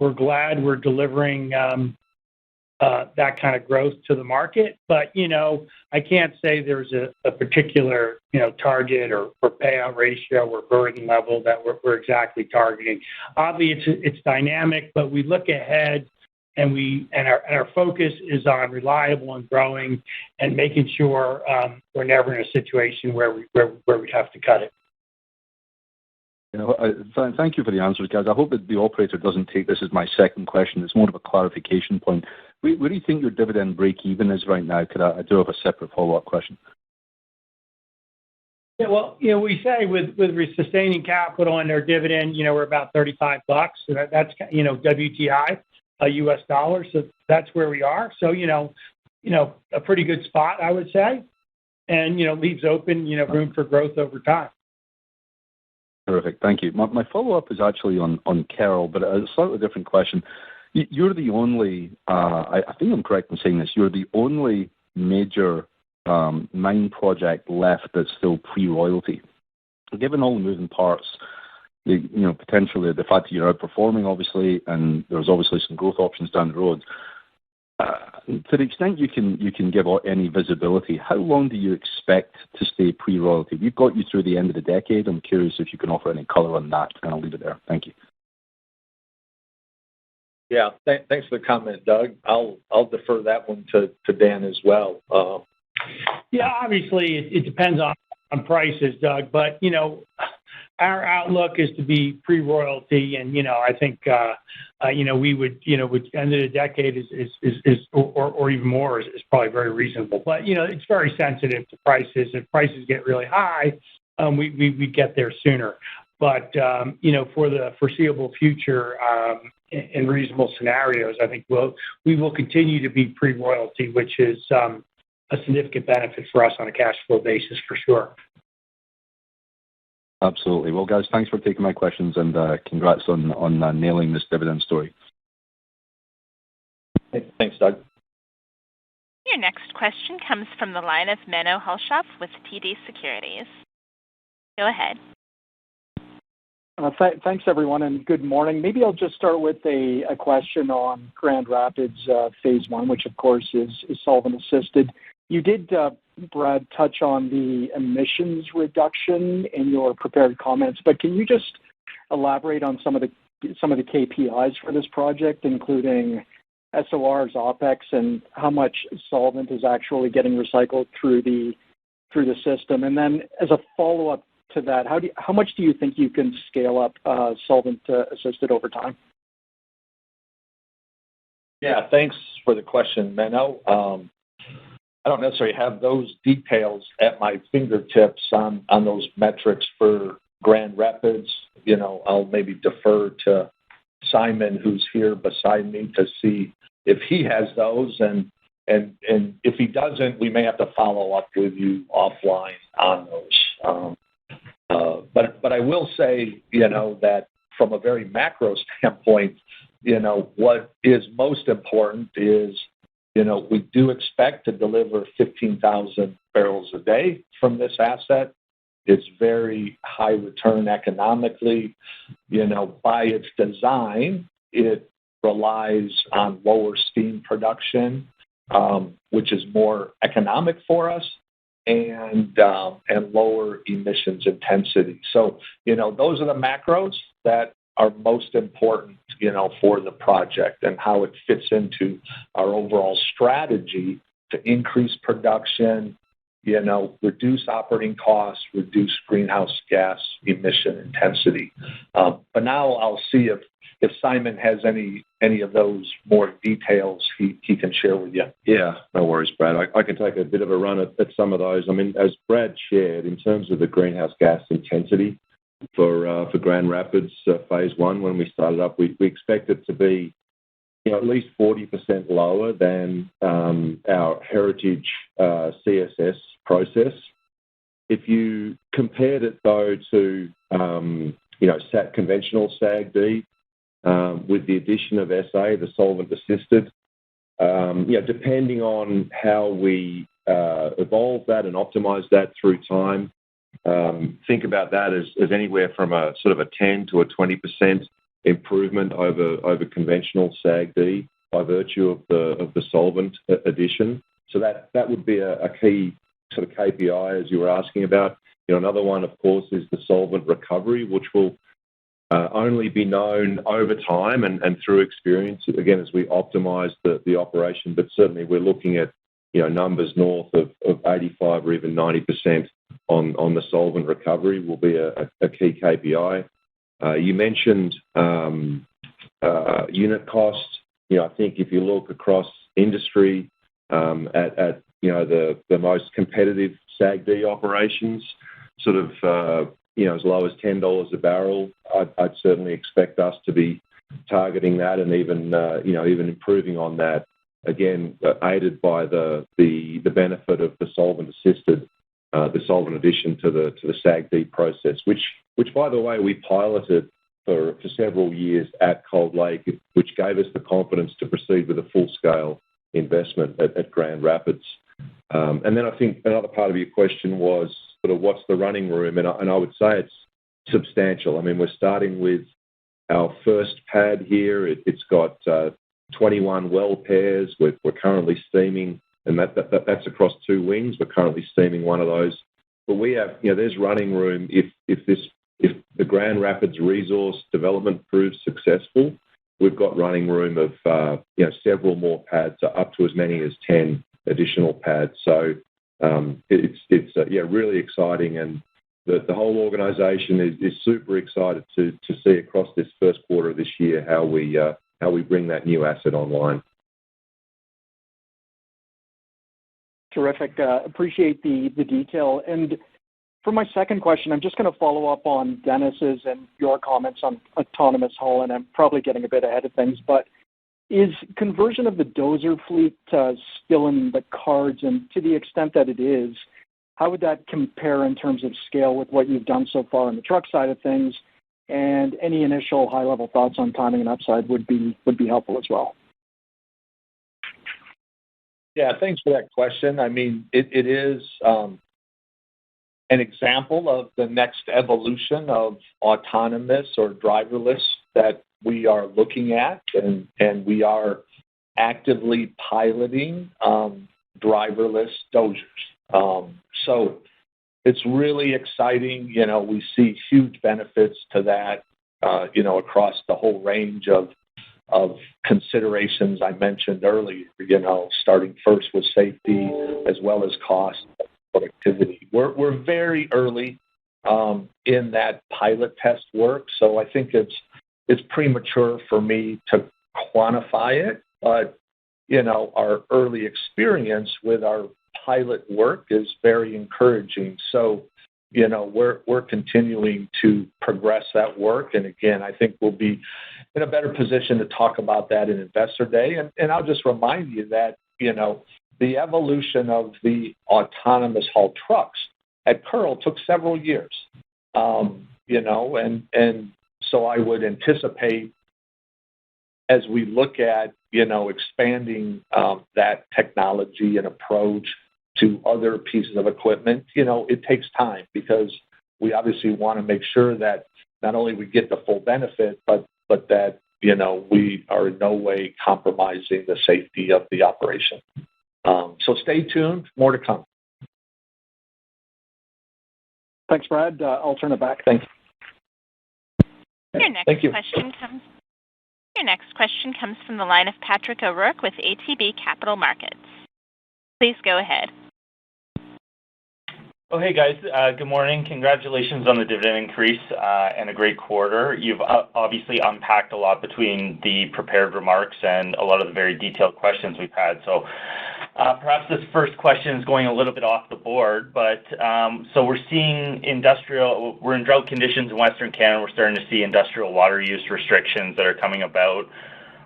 We're glad we're delivering that kind of growth to the market, but I can't say there's a particular target or payout ratio or burden level that we're exactly targeting. Obviously, it's dynamic, but we look ahead and our focus is on reliable and growing and making sure we're never in a situation where we have to cut it. Thank you for the answers, guys. I hope that the operator doesn't take this as my second question. It's more of a clarification point. Where do you think your dividend break-even is right now? I do have a separate follow-up question. Yeah, well, we say with sustaining capital and our dividend, we're about $35. So that's WTI, U.S. dollars. So that's where we are. So a pretty good spot, I would say, and leaves open room for growth over time. Terrific. Thank you. My follow-up is actually on Carol, but a slightly different question. You're the only, I think I'm correct in saying this, you're the only major mine project left that's still pre-royalty. Given all the moving parts, potentially the fact that you're outperforming, obviously, and there's obviously some growth options down the road, to the extent you can give any visibility, how long do you expect to stay pre-royalty? We've got you through the end of the decade. I'm curious if you can offer any color on that, and I'll leave it there. Thank you. Yeah, thanks for the comment, Doug. I'll defer that one to Dan as well. Yeah, obviously it depends on prices, Doug, but our outlook is to be pre-royalty, and I think we would end of the decade is or even more is probably very reasonable. But it's very sensitive to prices. If prices get really high, we get there sooner. But for the foreseeable future, in reasonable scenarios, I think we will continue to be pre-royalty, which is a significant benefit for us on a cash flow basis for sure. Absolutely. Well, guys, thanks for taking my questions, and congrats on nailing this dividend story. Thanks, Doug. Your next question comes from the line of Menno Hulshof with TD Securities. Go ahead. Thanks, everyone, and good morning. Maybe I'll just start with a question on Grand Rapids Phase 1, which, of course, is solvent-assisted. You did, Brad, touch on the emissions reduction in your prepared comments, but can you just elaborate on some of the KPIs for this project, including SORs, OPEX, and how much solvent is actually getting recycled through the system? And then, as a follow-up to that, how much do you think you can scale up solvent-assisted over time? Yeah, thanks for the question, Menno. I don't necessarily have those details at my fingertips on those metrics for Grand Rapids. I'll maybe defer to Simon, who's here beside me, to see if he has those, and if he doesn't, we may have to follow up with you offline on those. But I will say, that from a very macro standpoint, what is most important is, we do expect to deliver 15,000 barrels a day from this asset. It's very high return economically. By its design, it relies on lower steam production, which is more economic for us, and lower emissions intensity. So, those are the macros that are most important, for the project and how it fits into our overall strategy to increase production, reduce operating costs, reduce greenhouse gas emission intensity. But now I'll see if Simon has any of those more details he can share with you. Yeah, no worries, Brad. I can take a bit of a run at some of those. I mean, as Brad shared, in terms of the greenhouse gas intensity for Grand Rapids Phase 1, when we started up, we expect it to be at least 40% lower than our heritage CSS process. If you compared it, though, to conventional SAGD, with the addition of SA, the solvent assisted, depending on how we evolve that and optimize that through time, think about that as anywhere from a sort of a 10 to a 20% improvement over conventional SAGD by virtue of the solvent addition. So that would be a key sort of KPI, as you were asking about. Another one, of course, is the solvent recovery, which will only be known over time and through experience, again, as we optimize the operation. But certainly we're looking at numbers north of 85 or even 90% on the solvent recovery will be a key KPI. You mentioned unit cost. I think if you look across industry at the most competitive SAGD operations, sort of as low as $10 a barrel, I'd certainly expect us to be targeting that and even improving on that. Again, aided by the benefit of the solvent assisted, the solvent addition to the SAGD process, which by the way we piloted for several years at Cold Lake, which gave us the confidence to proceed with a full scale investment at Grand Rapids. And then I think another part of your question was sort of what's the running room, and I would say it's substantial. I mean, we're starting with our first pad here. It's got 21 well pairs. We're currently steaming, and that's across two wings. We're currently steaming one of those. But we have, there's running room if the Grand Rapids resource development proves successful. We've got running room of several more pads, up to as many as 10 additional pads. So it's really exciting, and the whole organisation is super excited to see across this first quarter of this year how we bring that new asset online. Terrific. Appreciate the detail. And for my second question, I'm just going to follow up on Dennis's and your comments on autonomous haul, and I'm probably getting a bit ahead of things, but is conversion of the dozer fleet still in the cards? And to the extent that it is, how would that compare in terms of scale with what you've done so far on the truck side of things? And any initial high-level thoughts on timing and upside would be helpful as well. Yeah, thanks for that question. I mean, it is an example of the next evolution of autonomous or driverless that we are looking at, and we are actively piloting driverless dozers. So it's really exciting. We see huge benefits to that, across the whole range of considerations I mentioned earlier, starting first with safety as well as cost and productivity. We're very early in that pilot test work, so I think it's premature for me to quantify it, but our early experience with our pilot work is very encouraging. So we're continuing to progress that work, and again, I think we'll be in a better position to talk about that in Investor Day. And I'll just remind you that the evolution of the autonomous haul trucks at Kearl took several years. and so I would anticipate as we look at, expanding that technology and approach to other pieces of equipment, it takes time because we obviously want to make sure that not only we get the full benefit, but that, we are in no way compromising the safety of the operation. So stay tuned, more to come. Thanks, Brad. I'll turn it back. Thanks. Your next Thank you. Your next question comes from the line of Patrick O'Rourke with ATB Capital Markets. Please go ahead. Oh, hey guys. Good morning. Congratulations on the dividend increase and a great quarter. You've obviously unpacked a lot between the prepared remarks and a lot of the very detailed questions we've had. So perhaps this first question is going a little bit off the board, but so we're seeing we're in drought conditions in Western Canada. We're starting to see industrial water use restrictions that are coming about.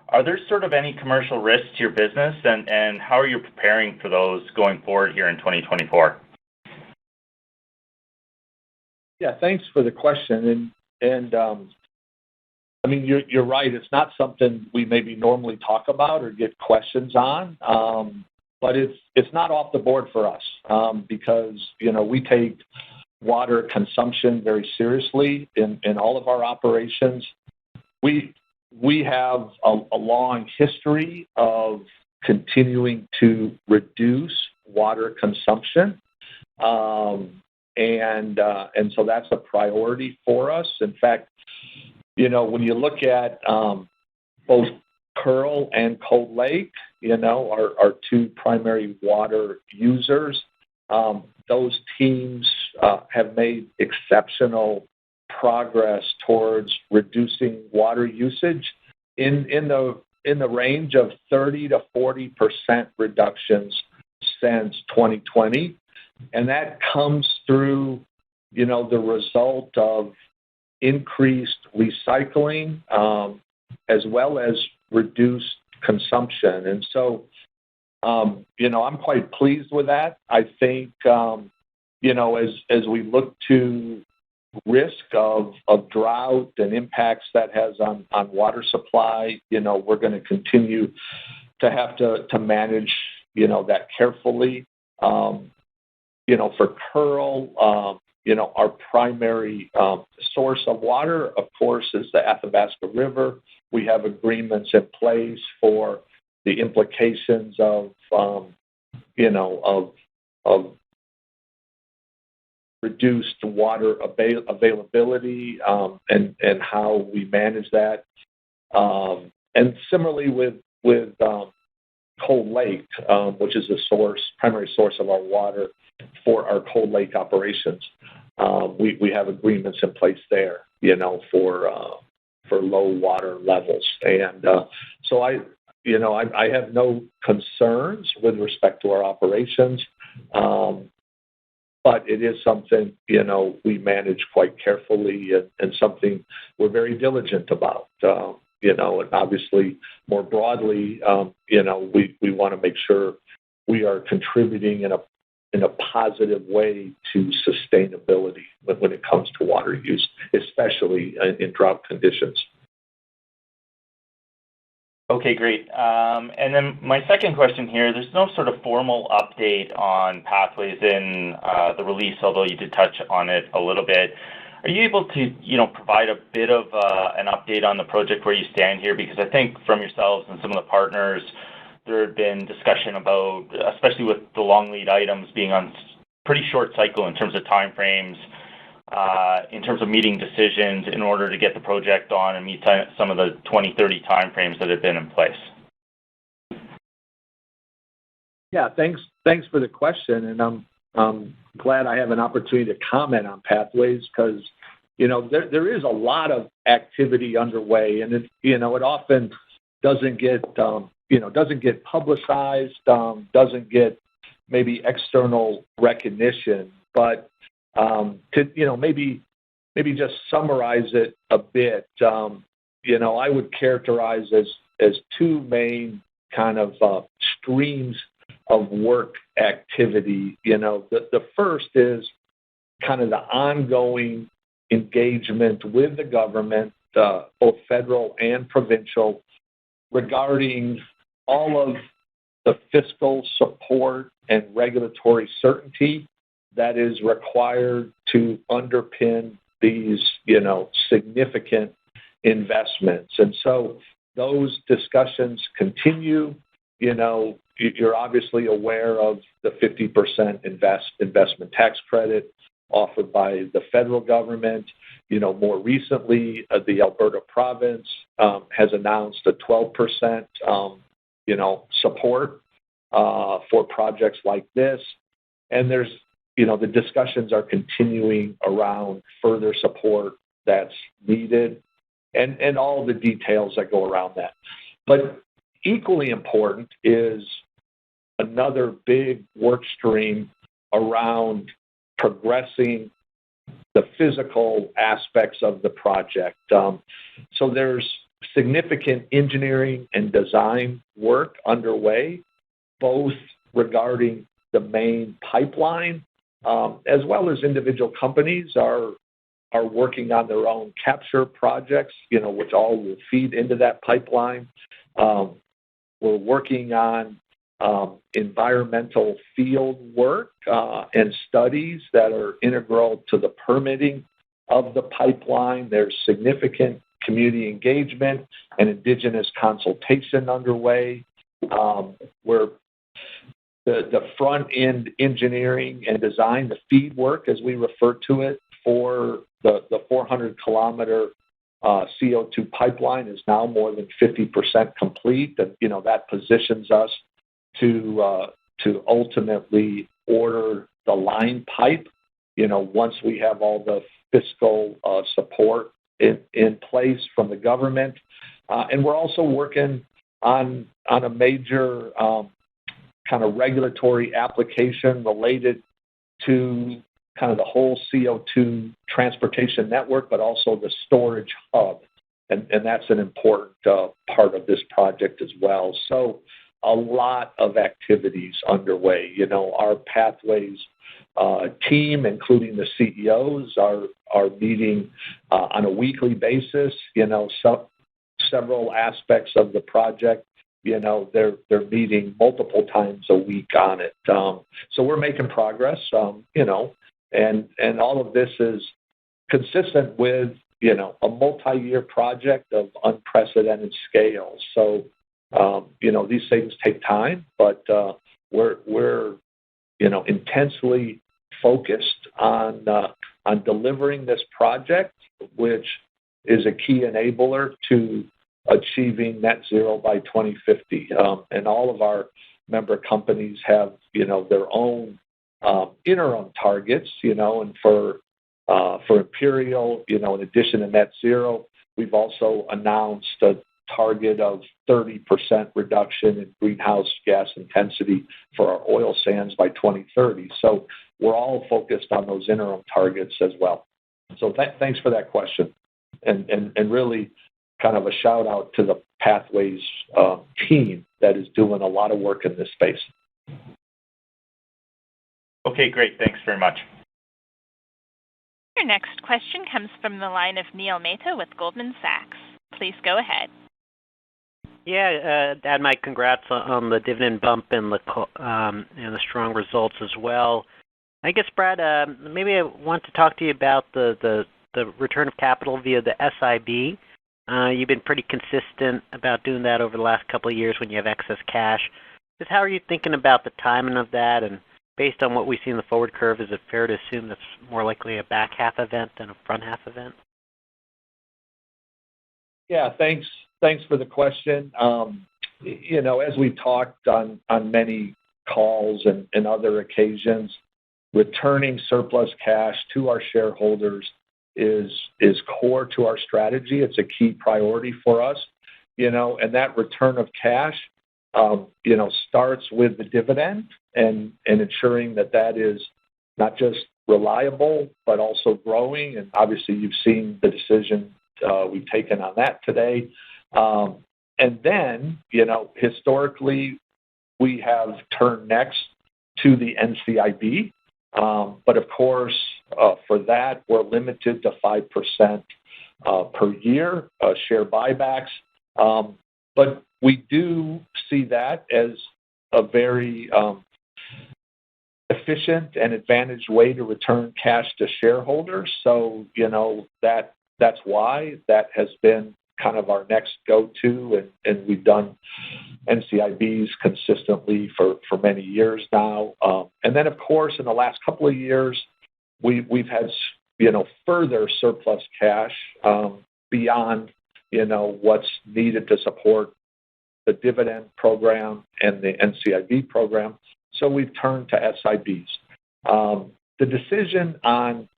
Are there sort of any commercial risks to your business, and how are you preparing for those going forward here in 2024? Yeah, thanks for the question. And I mean, you're right. It's not something we maybe normally talk about or get questions on, but it's not off the board for us because, we take water consumption very seriously in all of our operations. We have a long history of continuing to reduce water consumption. And so that's a priority for us. In fact, when you look at both Kearl and Cold Lake, our two primary water users, those teams have made exceptional progress towards reducing water usage in the range of 30 to 40% reductions since 2020. And that comes through, the result of increased recycling as well as reduced consumption. And so, I'm quite pleased with that. I think, as we look to risk of drought and impacts that has on water supply, we're going to continue to have to manage, that carefully. For Kearl, our primary source of water, of course, is the Athabasca River. We have agreements in place for the implications of reduced water availability and how we manage that. And similarly with Cold Lake, which is the primary source of our water for our Cold Lake operations. We have agreements in place there, for low water levels. And so I have no concerns with respect to our operations, but it is something, we manage quite carefully and something we're very diligent about. And obviously more broadly, we want to make sure we are contributing in a positive way to sustainability when it comes to water use, especially in drought conditions. Okay, great. And then my second question here, there's no sort of formal update on pathways in the release, although you did touch on it a little bit. Are you able to, provide a bit of an update on the project where you stand here? Because I think from yourselves and some of the partners, there had been discussion about, especially with the long lead items being on pretty short cycle in terms of timeframes, in terms of meeting decisions in order to get the project on and meet some of the 2030 timeframes that have been in place. Yeah, thanks for the question, and I'm glad I have an opportunity to comment on pathways because there is a lot of activity underway, and it often doesn't get publicized, doesn't get maybe external recognition, but to maybe just summarize it a bit, I would characterize as two main kind of streams of work activity. The first is kind of the ongoing engagement with the government, both federal and provincial, regarding all of the fiscal support and regulatory certainty that is required to underpin these, significant investments. And so those discussions continue. You're obviously aware of the 50% investment tax credit offered by the federal government. More recently, the Alberta province has announced a 12%, support for projects like this. And there's, the discussions are continuing around further support that's needed and all the details that go around that. But equally important is another big work stream around progressing the physical aspects of the project. So there's significant engineering and design work underway, both regarding the main pipeline, as well as individual companies are working on their own capture projects, which all will feed into that pipeline. We're working on environmental field work and studies that are integral to the permitting of the pipeline. There's significant community engagement and Indigenous consultation underway, where the front-end engineering and design, the feed work, as we refer to it, for the 400-kilometer CO2 pipeline is now more than 50% complete. And, that positions us to ultimately order the line pipe, once we have all the fiscal support in place from the government. And we're also working on a major kind of regulatory application related to kind of the whole CO2 transportation network, but also the storage hub. And that's an important part of this project as well. So a lot of activities underway. Our Pathways team, including the CEOs, are meeting on a weekly basis. Several aspects of the project, they're meeting multiple times a week on it. So we're making progress, and all of this is consistent with, a multi-year project of unprecedented scale. So, these things take time, but we're intensely focused on delivering this project, which is a key enabler to achieving net zero by 2050. And all of our member companies have, their own interim targets, and for Imperial, in addition to net zero, we've also announced a target of 30% reduction in greenhouse gas intensity for our oil sands by 2030. So we're all focused on those interim targets as well. So thanks for that question. And really kind of a shout out to the Pathways team that is doing a lot of work in this space. Okay, great. Thanks very much. Your next question comes from the line of Neil Mehta with Goldman Sachs. Please go ahead. Yeah, add my congrats on the dividend bump and the strong results as well. I guess, Brad, maybe I want to talk to you about the return of capital via the SIB. You've been pretty consistent about doing that over the last couple of years when you have excess cash. Just how are you thinking about the timing of that? And based on what we see in the forward curve, is it fair to assume that's more likely a back half event than a front half event? Yeah, thanks for the question. As we talked on many calls and other occasions, returning surplus cash to our shareholders is core to our strategy. It's a key priority for us, and that return of cash, starts with the dividend and ensuring that is not just reliable, but also growing. And obviously you've seen the decision we've taken on that today. And then, historically, we have turned next to the NCIB. But of course, for that, we're limited to 5% per year share buybacks. But we do see that as a very efficient and advantaged way to return cash to shareholders. So, that's why that has been kind of our next go-to, and we've done NCIBs consistently for many years now. And then, of course, in the last couple of years, we've had, further surplus cash beyond, what's needed to support the dividend program and the NCIB program. So we've turned to SIBs. The decision on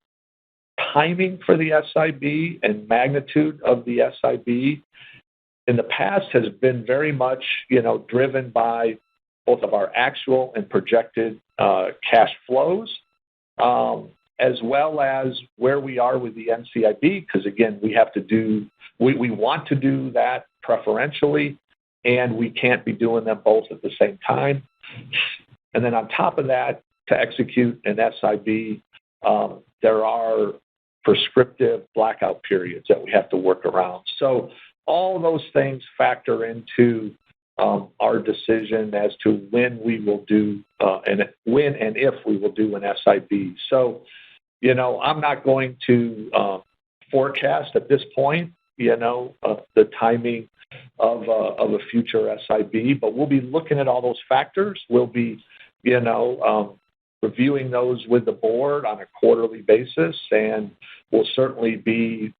timing for the SIB and magnitude of the SIB in the past has been very much, driven by both of our actual and projected cash flows, as well as where we are with the NCIB, because again, we want to do that preferentially, and we can't be doing them both at the same time. And then on top of that, to execute an SIB, there are prescriptive blackout periods that we have to work around. So all those things factor into our decision as to when we will do when and if we will do an SIB. So, I'm not going to forecast at this point, the timing of a future SIB, but we'll be looking at all those factors. We'll be, reviewing those with the board on a quarterly basis, and we'll certainly be,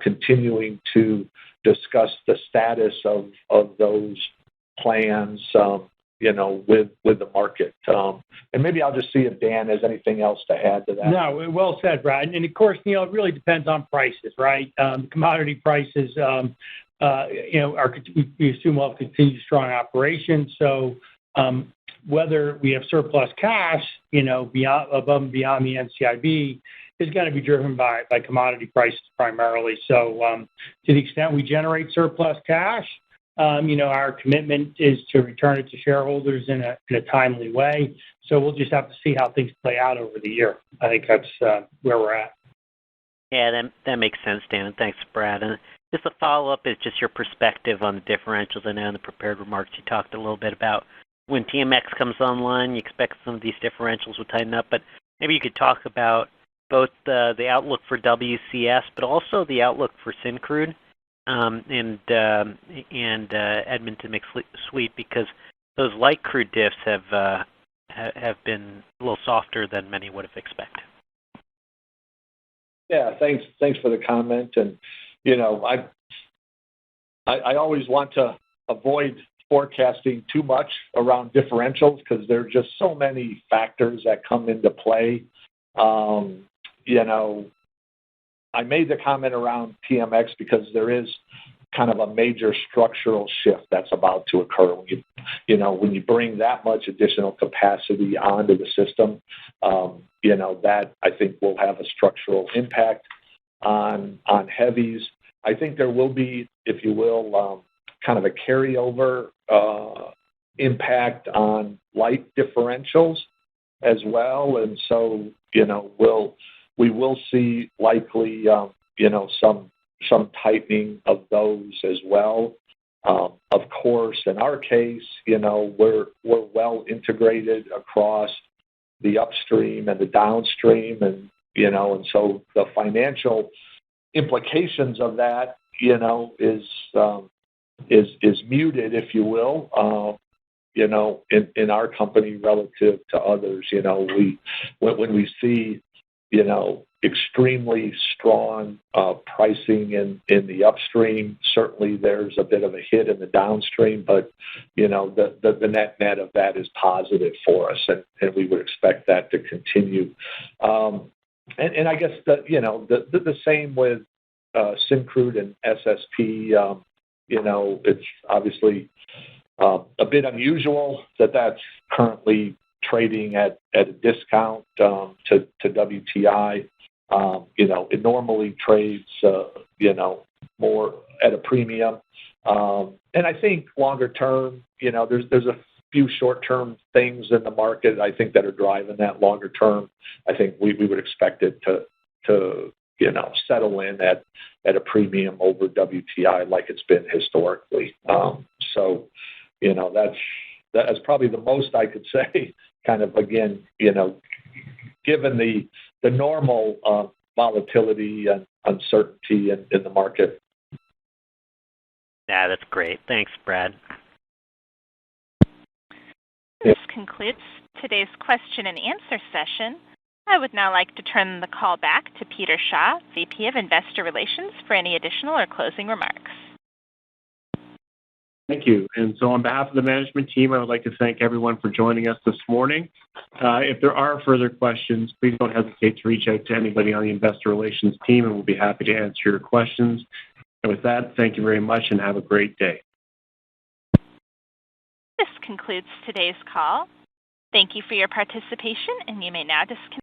continuing to discuss the status of those plans, with the market. And maybe I'll just see if Dan has anything else to add to that. No, well said, Brad. And of course, it really depends on prices, right? Commodity prices, we assume we'll have continued strong operations. So whether we have surplus cash, above and beyond the NCIB is going to be driven by commodity prices primarily. So to the extent we generate surplus cash, our commitment is to return it to shareholders in a timely way. So we'll just have to see how things play out over the year. I think that's where we're at. Yeah, that makes sense, Dan. And thanks, Brad. And just a follow-up is just your perspective on the differentials. I know in the prepared remarks you talked a little bit about when TMX comes online, you expect some of these differentials will tighten up. But maybe you could talk about both the outlook for WCS, but also the outlook for Syncrude and Edmonton Mixed Sweet, because those light crude diffs have been a little softer than many would have expected. Yeah, thanks for the comment. And I always want to avoid forecasting too much around differentials because there are just so many factors that come into play. I made the comment around TMX because there is kind of a major structural shift that's about to occur when you bring that much additional capacity onto the system. That I think will have a structural impact on heavies. I think there will be, if you will, kind of a carryover impact on light differentials as well, and so we will see likely some tightening of those as well. Of course, in our case, we're well integrated across the upstream and the downstream, and so the financial implications of that, is muted, if you will, in our company relative to others. When we see, extremely strong pricing in the upstream, certainly there's a bit of a hit in the downstream, but the net of that is positive for us, and we would expect that to continue. And I guess the same with Syncrude and SSP. It's obviously a bit unusual that that's currently trading at a discount to WTI. It normally trades more at a premium. And I think longer term, there's a few short-term things in the market, I think, that are driving that longer term. I think we would expect it to settle in at a premium over WTI like it's been historically. So, that's probably the most I could say, kind of, again, given the normal volatility and uncertainty in the market. Yeah, that's great. Thanks, Brad. This concludes today's question and answer session. I would now like to turn the call back to Peter Shaw, VP of Investor Relations, for any additional or closing remarks. Thank you. And so on behalf of the management team, I would like to thank everyone for joining us this morning. If there are further questions, please don't hesitate to reach out to anybody on the Investor Relations team, and we'll be happy to answer your questions. And with that, thank you very much and have a great day. This concludes today's call. Thank you for your participation, and you may now disconnect.